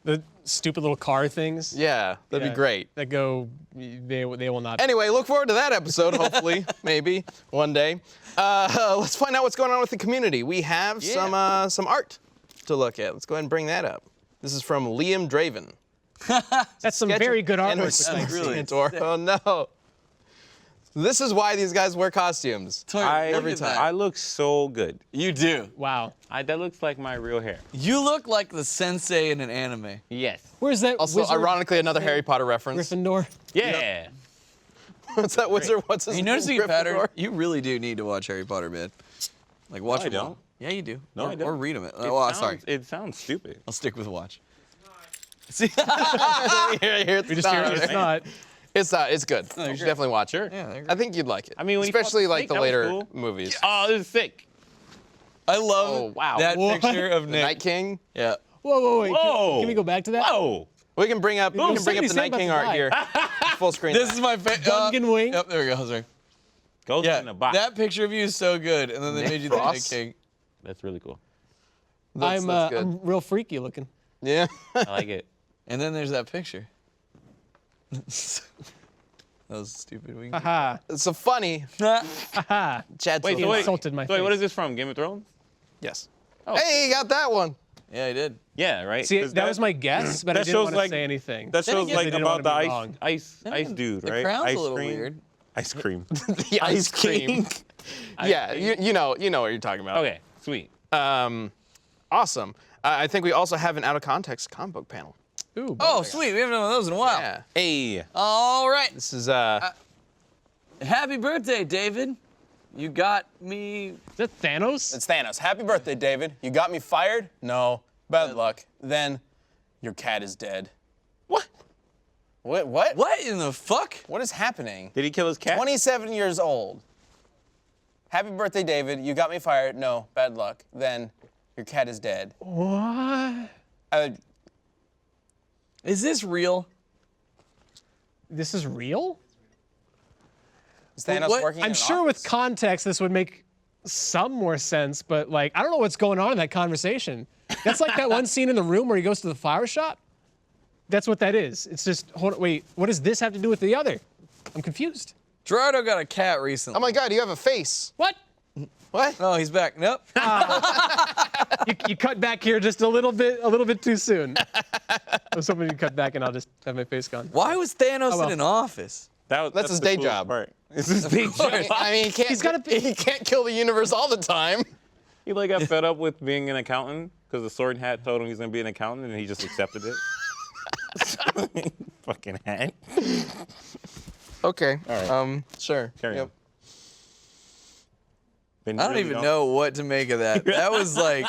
The stupid little car things. Yeah, that'd Yeah, be great. That go, they will not. Anyway, look forward to that episode, hopefully, maybe, one day. Let's find out what's going on with the community. We have some art to look at. Let's go ahead and bring that up. This is from Liam Draven. That's some very good And artwork. with which I some see. really Santor. Oh no. This is why these guys wear costumes. Every time. I look so good. You do. Wow. That looks like my real hair. You look like the sensei in an anime. Yes. Where's that? Also, wizard ironically, another Harry Potter reference. Gryffindor. Yeah. What's that wizard? What's his You name? noticing a pattern? Gryffindor? You really do need to watch Harry Potter, man. Like, watch No, I them all. don't. Yeah, you do. No, or, I don't. Or read them. It Oh, sorry. It sounds stupid. I'll stick with watch. See? Here, We just hear it's not. It's good. You should definitely watch it. Yeah, they're I think you'd like it. I mean, when he especially fought the like snake, the that was later cool. movies. Oh, this is sick. I love Oh, wow. that What? picture of The Nick. Night King. Yeah. Whoa. Whoa. Can we go back to that? Whoa. We can bring up. We can bring up the somebody's Night about King to art die. here. Full screen. This is my favorite. Gungan wing. Yep, there we go. Sorry. Goes Yeah, in the box. that picture of you is so good, and then they made you the Night Frost. King. That's really cool. That's good. I'm real freaky looking. Yeah. I like it. And then there's that picture. That was stupid. We can Haha. So funny. Haha. Chad's Wait, so so wait, insulted my so wait, what face. is this from? Game of Thrones? Yes. Oh. Hey, you got that one. Yeah, I did. Yeah, right. See, 'Cause that was my guess, but I that didn't shows want to like- say anything. That shows again, like they didn't about the wanna be ice wrong. ice dude, The right? crown's ice a little cream. weird. Ice cream. The Ice Cream. Yeah, you know what you're talking about. Okay, sweet. Awesome. I think we also have an out of context comic book panel. Ooh. Oh, sweet. We haven't done one of those in a while. Yeah. Hey. All right. This is Happy birthday, David. You got me. Is that Thanos? It's Thanos. Happy birthday, David. You got me fired? No. Bad luck. Then your cat is dead. What? What? What in the fuck? What is happening? Did he kill his cat? 27 years old. Happy birthday, David. You got me fired. No. Bad luck. Then your cat is dead. What? Is this real? This is real? Is Thanos what- working in I'm an sure with office? context this would make some more sense, but like I don't know what's going on in that conversation. That's like that one scene in the room where he goes to the flower shop. That's what that is. It's just wait, what does this have to do with the other? I'm confused. Gerardo got a cat recently. Oh my God, you have a face. What? What? Oh, he's back. Nope. You cut back here just a little bit too soon. I was hoping you cut back and I'll just have my face gone. Why was Thanos well. in an office? That's his the day coolest job. part. It's his day job. I mean, he can't kill the universe all the time. He like got fed up with being an accountant because the sword hat told him he's gonna be an accountant, and he just accepted it. Fucking hat. Okay. All right. Sure. Carry on. I don't even know what to make of that. That was like,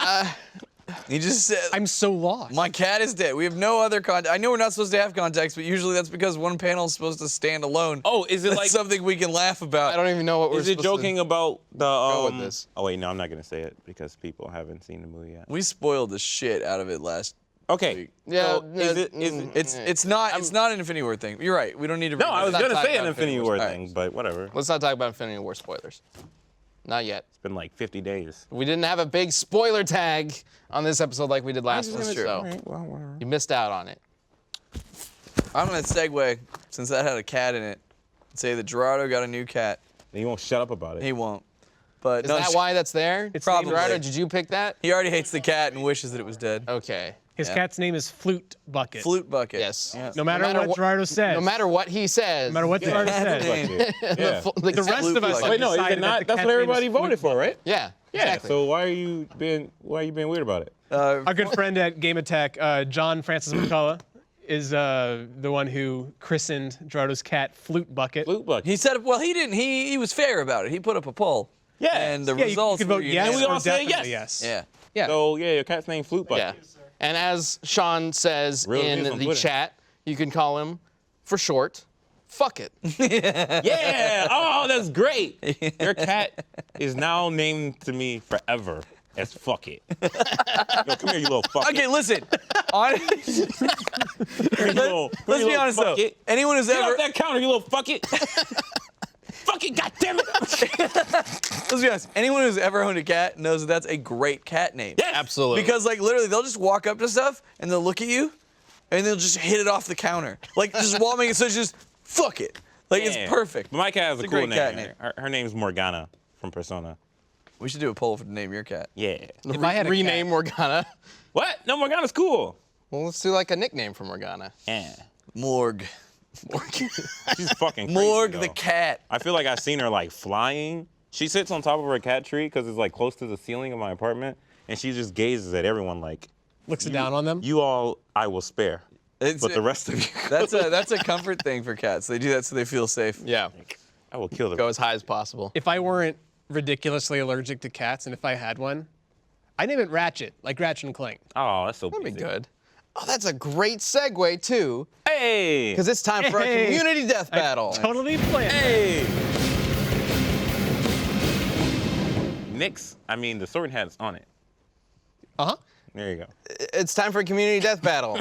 he just said, I'm so lost. my cat is dead. We have no other context. I know we're not supposed to have context, but usually that's because one panel is supposed to stand alone. Oh, is it That's like? something we can laugh about? I don't even know what we're Is it supposed joking to... about the? go with this. Oh wait, no, I'm not gonna say it because people haven't seen the movie yet. We spoiled the shit out of it last Okay. week. Yeah. So is it? It's not an Infinity War thing. You're right. We don't need to. No, I was not gonna talking say an about Infinity Infinity War War. thing, but whatever. Let's not talk about Infinity War spoilers. Not yet. It's been like 50 days. We didn't have a big spoiler tag on this episode like we did last one, true. so Alright, well, whatever. you missed out on it. I'm gonna segue since that had a cat in it. And say that Gerardo got a new cat. And you won't shut up about it. He won't. But Is no, that why that's there? It's Probably. Gerardo, did you pick that? he already hates the cat and wishes that it was dead. Okay. His Yeah. cat's name is Flute Bucket. Flute bucket. Yes. Yeah. No matter what Gerardo says. No matter what he says. No matter what Gerardo That's says. the name. Yeah. The rest of us. Flute have Wait, no, is it decided not? that the That's cat's what name is everybody Flute voted for, right? Yeah. Yeah. Exactly. So why are you being weird about it? Our good friend at Game Attack, John Francis McCullough, is the one who christened Gerardo's cat Flute Bucket. Flute bucket. He said, well, he didn't. He was fair about it. He put up a poll. Yeah. And the Yeah, you results could were vote yes unanimous. we all or say definitely yes. yes. Yeah. Yeah. So yeah, your cat's named Flute Yeah. bucket. And as Sean says Real in news on the Twitter. chat, you can call him, for short, Fuck It. Yeah. Oh, that's great. Your cat is now named to me forever as Fuck It. Yo, come here, you little fuck Okay, it. listen. Let's Let's be honest though. Anyone who's Get ever off that counter, you little fuck it. Fuck it, goddammit. let's be honest. Anyone who's ever owned a cat knows that that's a great cat name. Yes. Absolutely. Because like literally they'll just walk up to stuff and they'll look at you and they'll just hit it off the counter. Like just while making so it's just fuck it. Like Yeah. it's perfect. But my cat has It's a a cool great cat name. name. Her name's Morgana from Persona. We should do a poll for to name your cat. Yeah. If I had a Rename Morgana. What? No, Morgana's cool. Well, let's do like a nickname for Morgana. Yeah. Morg. She's fucking crazy, Morg though. the cat. I feel like I've seen her like flying. She sits on top of her cat tree because it's like close to the ceiling of my apartment, and she just gazes at everyone like, looks down on them. "You all, I will spare, It's, but the rest of you, that's a comfort thing for cats. They do that so they feel safe. Yeah. I will kill them." Go as high as possible. If I weren't ridiculously allergic to cats, and if I had one, I'd name it Ratchet, like Ratchet and Clank. Oh, that's so That'd be basic. good. Oh, that's a great segue, too, Hey. because it's time for Hey. a community death battle. Totally planned. Hey. The sword hat's on it. Uh-huh. There you go. It's time for a community death battle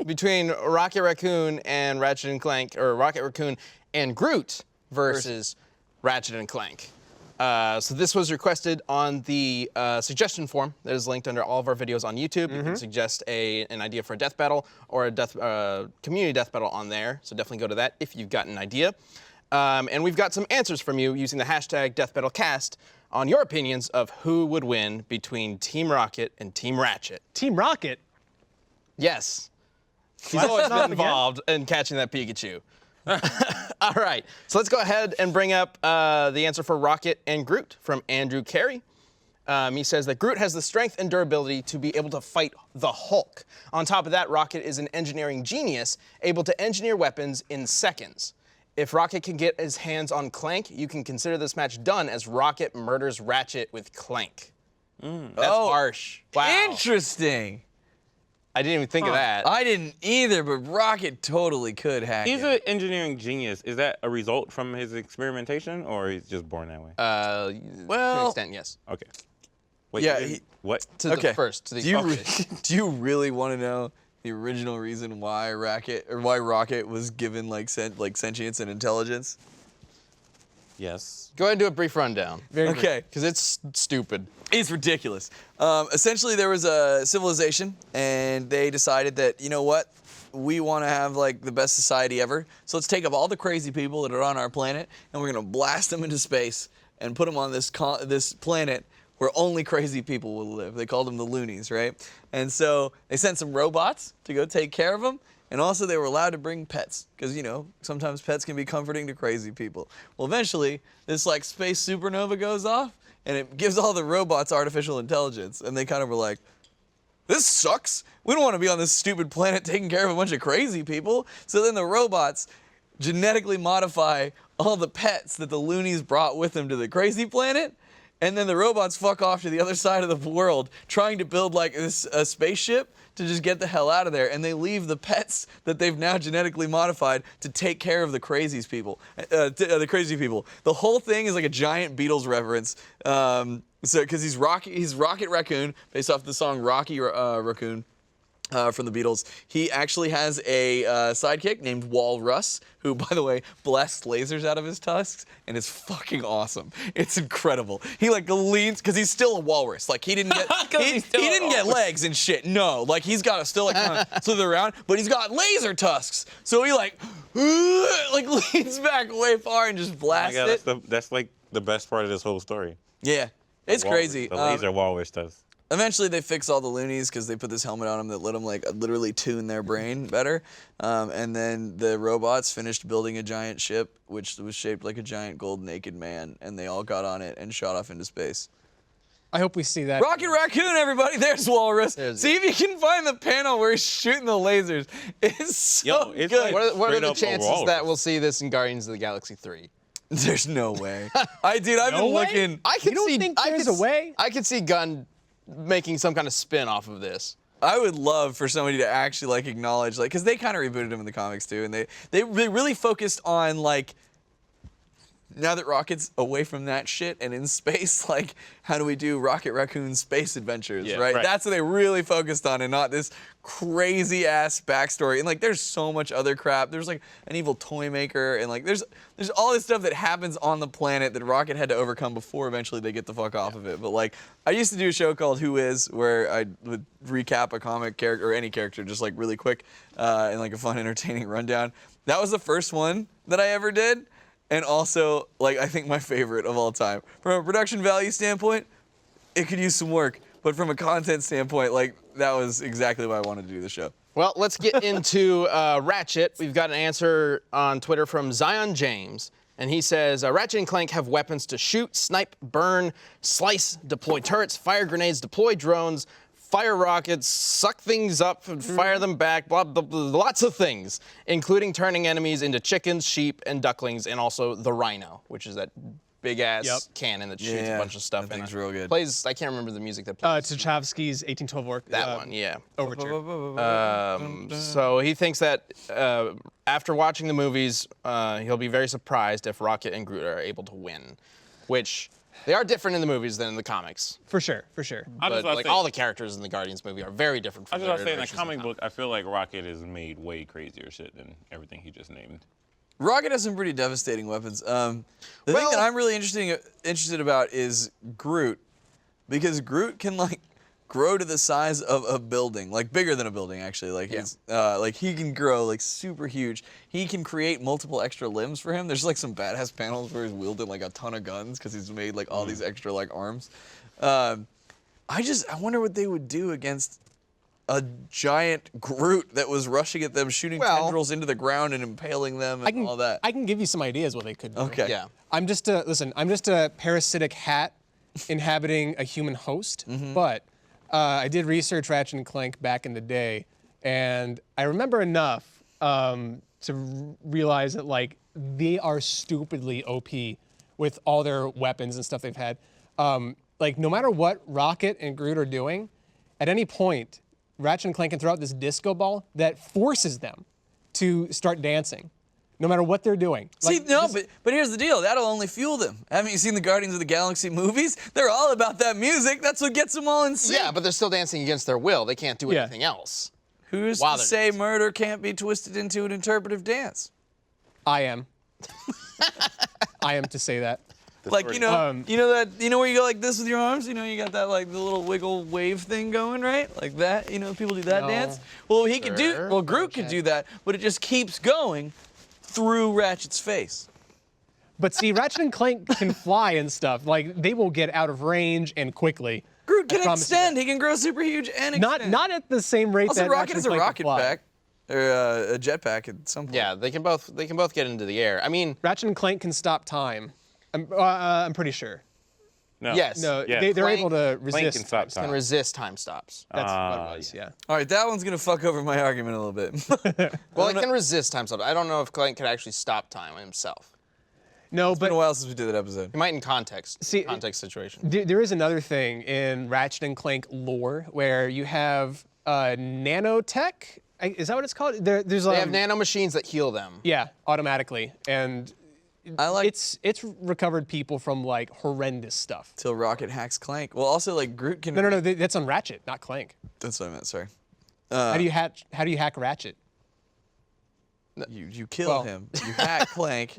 between Rocket Raccoon and Ratchet and Clank, or Rocket Raccoon and Groot versus Ratchet and Clank. So this was requested on the suggestion form that is linked under all of our videos on YouTube. You can suggest an idea for a death battle or a community death battle on there. So definitely go to that if you've got an idea. And we've got some answers from you using the hashtag DeathBattleCast on your opinions of who would win between Team Rocket and Team Ratchet. Team Rocket. Yes. He's always been involved in catching that Pikachu. All right, so let's go ahead and bring up the answer for Rocket and Groot from Andrew Carey. He says that Groot has the strength and durability to be able to fight the Hulk. On top of that, Rocket is an engineering genius, able to engineer weapons in seconds. If Rocket can get his hands on Clank, you can consider this match done as Rocket murders Ratchet with Clank. That's harsh. Wow. Interesting. I didn't even think of that. I didn't either, but Rocket totally could hack He's it. an engineering genius. Is that a result from his experimentation, or he's just born that way? To an Well, extent, yes. Okay. Wait, Yeah, you didn't- what? To the first. To the do you okay. do you really want to know the original reason why Rocket was given like sentience and intelligence? Yes. Go ahead and do a brief rundown. Okay. Because it's stupid. It's ridiculous. Essentially, there was a civilization, and they decided that, you know what, we want to have like the best society ever. So let's take up all the crazy people that are on our planet, and we're gonna blast them into space and put them on this planet where only crazy people will live. They called them the loonies, right? And so they sent some robots to go take care of them. And also they were allowed to bring pets, because, you know, sometimes pets can be comforting to crazy people. Well, eventually, this like space supernova goes off, and it gives all the robots artificial intelligence. And they kind of were like, this sucks. We don't want to be on this stupid planet taking care of a bunch of crazy people. So then the robots genetically modify all the pets that the loonies brought with them to the crazy planet. And then the robots fuck off to the other side of the world, trying to build like a spaceship to just get the hell out of there. And they leave the pets that they've now genetically modified to take care of the crazy people. The crazy people. The whole thing is like a giant Beatles reference. Because he's Rocket Raccoon, based off the song Rocky Raccoon. From the Beatles. He actually has a sidekick named Walrus, who, by the way, blasts lasers out of his tusks, and is fucking awesome. It's incredible. He like leans, because he's still a walrus. Like he didn't get he didn't get legs and shit. No, like he's got to still like kind of slither around, but he's got laser tusks. So he like leans back way far and just blasts Oh my God, it. that's like the best part of this whole story. Yeah, it's crazy. The laser walrus does. Eventually, they fix all the loonies because they put this helmet on them that let them like literally tune their brain better. And then the robots finished building a giant ship, which was shaped like a giant gold naked man, and they all got on it and shot off into space. I hope we see that. Rocket Raccoon, everybody! There's Walrus. See if you can find the panel where he's shooting the lasers. It's so it's good. like- What are Straight the up a chances walrus. that we'll see this in Guardians of the Galaxy 3? There's no way. I've been No way? looking. I can You don't see. think I there's could a way? I could see Gunn making some kind of spin off of this. I would love for somebody to actually like acknowledge, like, because they kind of rebooted him in the comics too, and they really focused on like, now that Rocket's away from that shit and in space, like, how do we do Rocket Raccoon space adventures, Yeah, right? right. That's what they really focused on, and not this crazy ass backstory. And like, there's so much other crap. There's like an evil toy maker, and like, there's all this stuff that happens on the planet that Rocket had to overcome before eventually they get the fuck off of it. But like, I used to do a show called Who Is, where I would recap a comic character or any character just like really quick in like a fun, entertaining rundown. That was the first one that I ever did. And also, like, I think my favorite of all time. From a production value standpoint, it could use some work. But from a content standpoint, like, that was exactly why I wanted to do the show. Well, let's get into Ratchet. We've got an answer on Twitter from Zion James. And he says, Ratchet and Clank have weapons to shoot, snipe, burn, slice, deploy turrets, fire grenades, deploy drones, fire rockets, suck things up and fire them back, blah, blah, blah, lots of things, including turning enemies into chickens, sheep, and ducklings, and also the Rhino, which is that big-ass cannon that shoots a bunch of stuff that in thing's it. real good. Plays, I can't remember the music that plays. Tchaikovsky's 1812 That one, yeah. Overture. So he thinks that after watching the movies, he'll be very surprised if Rocket and Groot are able to win, which they are different in the movies than in the comics. For sure, for sure. But like all the characters in the Guardians movie are very different I from was their about to say, in the iterations comic book, I feel like Rocket is made way crazier shit than everything he just named. Rocket has some pretty devastating weapons. The thing that I'm really interested about is Groot, because Groot can like grow to the size of a building, like bigger than a building actually. Like he's like he can grow like super huge. He can create multiple extra limbs for him. There's like some badass panels where he's wielding like a ton of guns because he's made like all these extra like arms. I wonder what they would do against a giant Groot that was rushing at them, shooting tendrils into the ground and impaling them and all that. I can give you some ideas what they could do. Okay. Yeah. I'm just a parasitic hat inhabiting a human host, but I did research Ratchet and Clank back in the day, and I remember enough to realize that like they are stupidly OP with all their weapons and stuff they've had. Like no matter what Rocket and Groot are doing, at any point, Ratchet and Clank can throw out this disco ball that forces them to start dancing. no matter what they're doing. See, Like, no, but here's the deal. That'll only fuel them. Haven't you seen the Guardians of the Galaxy movies? They're all about that music. That's what gets them all in sync. Yeah, but they're still dancing against their will. They can't do Yeah. anything else. Who's While to they're say dancing. murder can't be twisted into an interpretive dance? I am. I am to say that. Like, you know, you know where you go like this with your arms? You know, you got that like the little wiggle wave thing going, right? Like that, you know, people do that No. dance. Well, he could do, Sure. well, Groot could do that, but it just keeps going through Ratchet's face. But see, Ratchet and Clank can fly and stuff. Like, they will get out of range and quickly. Groot can I promise you extend. He can grow super huge and extend. Not at the same rate Also, that Rocket Ratchet is and a Clank can rocket fly. pack, or a jetpack at some point. Yeah, they can both get into the air. I mean, Ratchet and Clank can stop time. I'm pretty sure. No. yes, No, Yeah, they're Clank- able to Clank resist. can stop can time. resist time stops. That's what it was. Yeah. All right, that one's gonna fuck over my argument a little bit. Well, it can resist time stops. I don't know if Clank could actually stop time himself. No, It's been a but while since we did that episode. He might in context See, situation. there is another thing in Ratchet and Clank lore where you have nanotech. Is that what it's called? There's They have nano machines that heal them. Yeah, automatically, and I like it's recovered people from like horrendous stuff. till Rocket hacks Clank. Well, also like Groot can. No, that's on Ratchet, not Clank. That's what I meant. Sorry. How do you hack Ratchet? You kill Well- him. You hack Clank.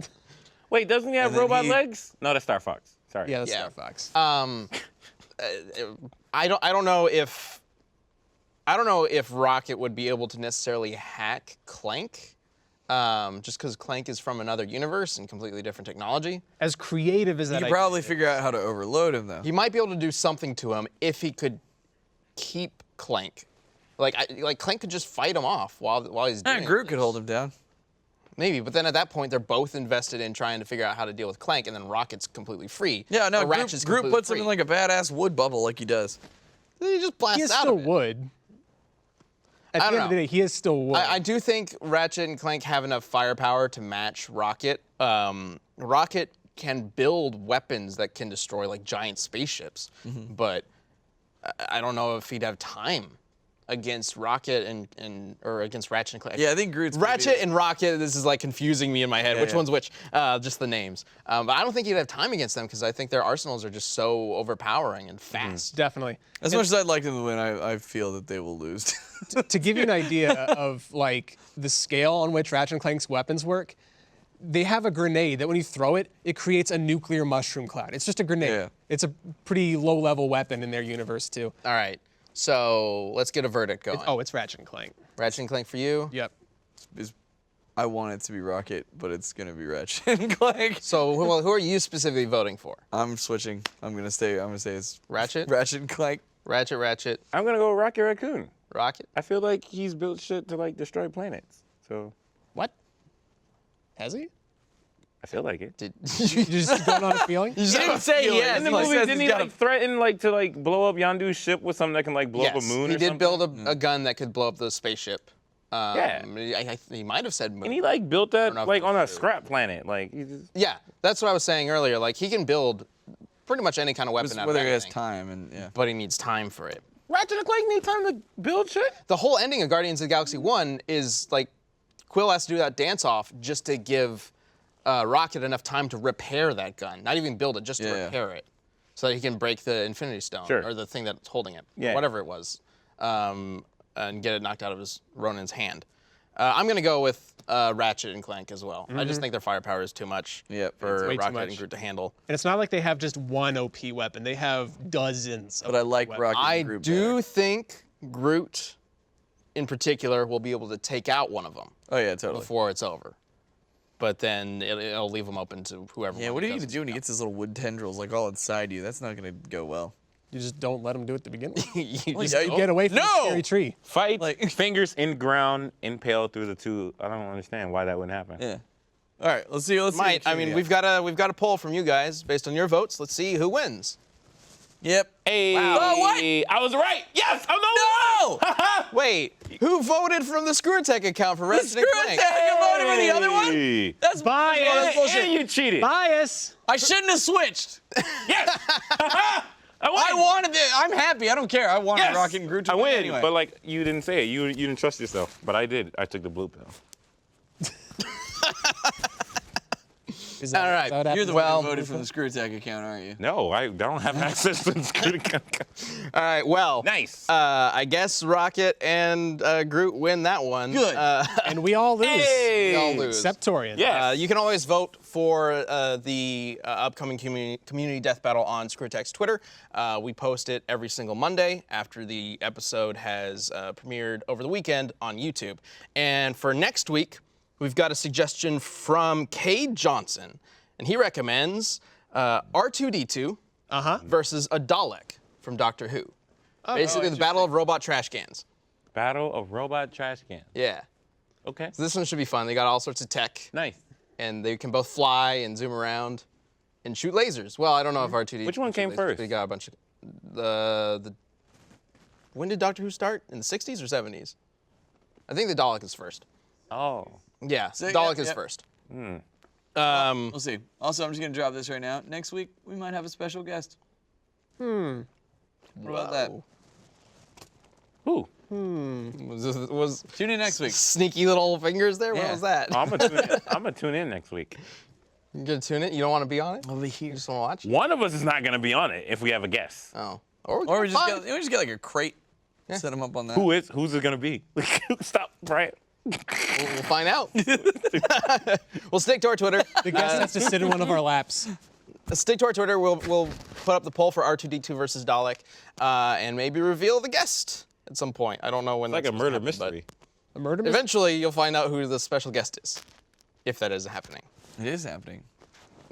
Wait, doesn't he have And then robot he- legs? No, that's Star Fox. Sorry. Yeah, that's Yeah. Star Fox. I don't know if Rocket would be able to necessarily hack Clank, just because Clank is from another universe and completely different technology. As creative as You that, could idea probably is. figure out how to overload him though. He might be able to do something to him if he could keep Clank. Like Clank could just fight him off while he's doing it. Groot could hold him down. Maybe, but then at that point they're both invested in trying to figure out how to deal with Clank, and then Rocket's completely free. Yeah, no. Or Groot, Ratchet's Groot completely puts him free. in like a badass wood bubble, like he does. He just blasts He is out still of it. wood. At I the don't end of the know. day, he is still wood. I do think Ratchet and Clank have enough firepower to match Rocket. Rocket can build weapons that can destroy like giant spaceships, but I don't know if he'd have time against Rocket or against Ratchet and Clank. Yeah, I think Groot's gonna Ratchet be- and Rocket. This is like confusing me in my head. Yeah, Which yeah. one's which? Just the names. But I don't think he'd have time against them because I think their arsenals are just so overpowering and fast. Definitely. As much as I'd like them to win, I feel that they will lose. To give you an idea of like the scale on which Ratchet and Clank's weapons work, they have a grenade that when you throw it, it creates a nuclear mushroom cloud. It's just a grenade. Yeah. It's a pretty low-level weapon in their universe too. All right. So let's get a verdict going. It's Ratchet and Clank. Ratchet and Clank for you. Yep. I want it to be Rocket, but it's gonna be Ratchet and Clank. So who are you specifically voting for? I'm switching. I'm gonna say it's Ratchet? Ratchet and Clank. Ratchet, I'm gonna go Rocket Raccoon. Rocket. I feel like he's built shit to like destroy planets. So What? Has he? I feel like it. Did You just going on a feeling? He didn't say yes. In the He movie, says didn't he's he got like threaten like to like blow up Yondu's ship with something that can like blow yes, up a moon? he or did something? build a gun that could blow up the spaceship. Yeah. He might have said moon. And he like built that know if like it's on a true. scrap planet. Like he just. Yeah, that's what I was saying earlier. Like he can build pretty much any kind of weapon out of whether he has anything, time and yeah. but he needs time for it. Ratchet and Clank need time to build shit. The whole ending of Guardians of the Galaxy 1 is like Quill has to do that dance off just to give Rocket enough time to repair that gun. Not even build it, just to Yeah. repair it. So that he can break the Infinity Stone Sure. or the thing that's holding it, Yeah. whatever it was, and get it knocked out of Ronin's hand. I'm going to go with Ratchet and Clank as well. I just think their firepower is too much Yep, it's for way too Rocket much. and Groot to handle. And it's not like they have just one OP weapon. They have dozens. But I like weapons. Rocket I and Groot do better. think Groot, in particular, will be able to take out one of them Oh yeah, totally. before it's over. But then it'll leave them open to whoever. Yeah, one what are he you gonna does. do when he gets his little wood tendrils like all inside you? That's not gonna go well. You just don't let them do it to begin with. You Well, just- yeah, You get away from the No! scary tree. Fight Like- fingers in ground, impale through the two. I don't understand why that wouldn't happen. Yeah. All right, let's see. Let's Might. see. I mean, we've got a poll from you guys based on your votes. Let's see who wins. Yep. Hey, Oh, what? I was right. Yes, I'm the No! Wait, who voted from the ScrewTech account for Ratchet and Clank? You voted for the other one? Hey. That's Bias. that's And bullshit. you cheated. Bias. I shouldn't have switched. Yes. I win. I wanted it. I'm happy. I don't care. I wanted Yes. Rocket and Groot to I win win, anyway. but like you didn't say it. You didn't trust yourself, but I did. I took the blue pill. Is that, All right. is that what You're the happens? one Well- who voted from the Screw Attack account, aren't you? No, I don't have access to the screen. All right, well. Nice. I guess Rocket and Groot win that one. Good. And we all lose. We all lose. Except Torian. Yes. You can always vote for the upcoming community death battle on Screw Attack's Twitter. We post it every single Monday after the episode has premiered over the weekend on YouTube. And for next week, we've got a suggestion from Cade Johnson, and he recommends R2-D2 versus a Dalek from Doctor Who. Basically, the Battle of Robot Trash Cans. Battle of Robot Trash Cans. Yeah. Okay. So this one should be fun. They got all sorts of tech. Nice. And they can both fly and zoom around and shoot lasers. Well, I don't know if R2-D2. Which one can came shoot lasers, first? but They got a bunch of the. When did Doctor Who start? In the 60s or 70s? I think the Dalek is first. Oh. Yeah, So, Dalek yeah, is yeah. first. We'll see. Also, I'm just going to drop this right now. Next week, we might have a special guest. What about that? Who? Was Tune in next week. sneaky little fingers there? What Yeah. was that? I'm gonna tune in next week. You gonna tune it? You don't want to be on it? I'll be here. You just want to watch? One of us is not gonna be on it if we have a guest. Oh. Or we just get like a crate. Set him up on that. Who's it gonna be? Stop, Brian. We'll find out. We'll stick to our Twitter. The guest has to sit in one of our laps. Stick to our Twitter. We'll put up the poll for R2-D2 versus Dalek, and maybe reveal the guest at some point. I don't know when. Like that's a supposed to murder happen, mystery. A murder but eventually, you'll find out who the special guest is, if that is happening. It is happening.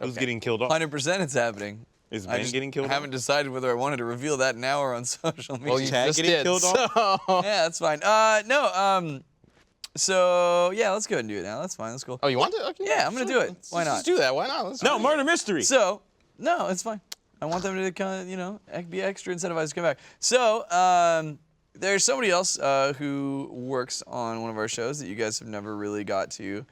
Who's getting killed off? 100% it's happening. Is I Ben getting killed I off? haven't decided whether I wanted to reveal that now or on social media. Well, you Chad just getting did. killed so- Yeah, that's fine. No, so yeah, let's go ahead and do it now. That's fine. That's cool. Oh, you want to? Okay, Yeah, I'm gonna do it. Why not? Let's do that. Why not? Let's No, do it. murder mystery. So, no, it's fine. I want them to kind of, be extra incentivized to come back. So, there's somebody else who works on one of our shows that you guys have never really got to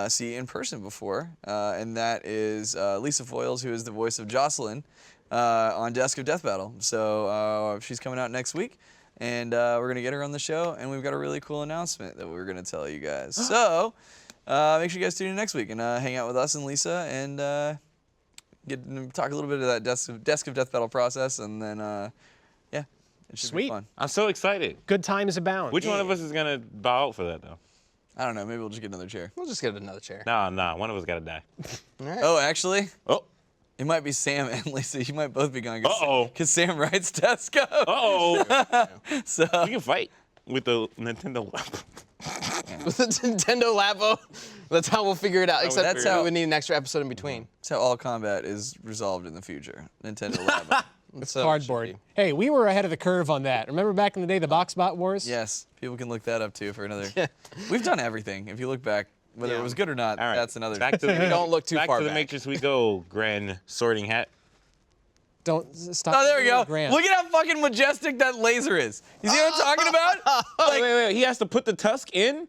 see in person before, and that is Lisa Foyles, who is the voice of Jocelyn on Desk of Death Battle. So she's coming out next week, and we're gonna get her on the show, and we've got a really cool announcement that we're gonna tell you guys. So make sure you guys tune in next week and hang out with us and Lisa and talk a little bit of that Desk of Death Battle process, and then yeah, it should be Sweet. fun. I'm so excited. Good times abound. Which one of us is gonna bow out for that though? I don't know. Maybe we'll just get another chair. We'll just get another chair. Nah. One of us gotta die. Oh, actually, Oh. it might be Sam and Lisa. You might both be going. Uh-oh. Because Sam writes Desk of. Uh-oh. So We can fight with the Nintendo Labo. With the Nintendo Labo, that's how we'll figure it out. Except that's how- we would need an extra episode in between. that's how all combat is resolved in the future. Nintendo Labo. So it Cardboard. should be. Hey, we were ahead of the curve on that. Remember back in the day, the BoxBot Wars? Yes, people can look that up too for another. We've done everything. If you look back, whether Yeah. it was good or not, All right. that's another. Back to the, Don't look too back far to the back. Matrix we go, Grand Sorting Hat. Don't stop. Oh, there we go. Grant. Look at how fucking majestic that laser is. You see what I'm talking about? Wait. He has to put the tusk in?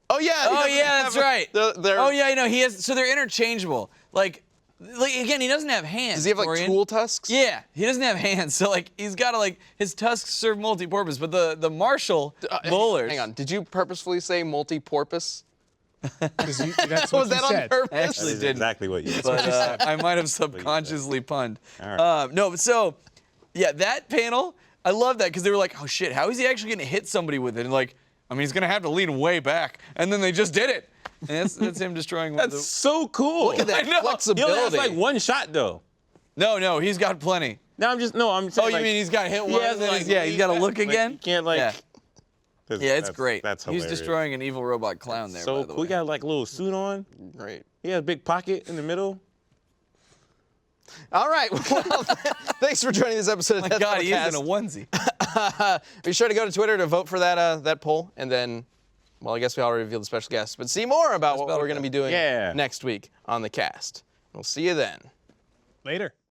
Oh yeah. he Oh doesn't yeah, have that's a- right. they're- Oh yeah, I know. He has. So they're interchangeable. Like again, he doesn't have hands. Does he have like Torian. tool tusks? Yeah, he doesn't have hands. So like he's got to like his tusks serve multi-purpose, but the martial bowlers. Hang on. Did you purposefully say multi-porpoise? 'Cause that's what Was you that on said. purpose? Actually That is didn't. exactly what you But I might have subconsciously punned. All right. No, but so yeah, that panel, I love that because they were like, oh shit, how is he actually gonna hit somebody with it? And like, I mean, he's gonna have to lean way back, and then they just did it. And that's him destroying one of That's the. so cool. Look at that I know. He only flexibility. has like one shot though. No, he's got plenty. No, I'm saying Oh, you like, mean he's got hit he one? has And then to, he's, like, yeah, he's got to lean look back. Like, again. you can't like. Yeah. Yeah, it's That's- great. That's He's hilarious. destroying an evil robot clown there. So by the we way. got like a little suit on. Great. He has a big pocket in the middle. All right. Well, thanks for joining this episode of My Death God, he is Battle in a Cast. onesie. Be sure to go to Twitter to vote for that poll, and then, well, I guess we already revealed the special guest, but see more about what Battle we're going to be doing Yeah. next week on the cast. We'll see you then. Later.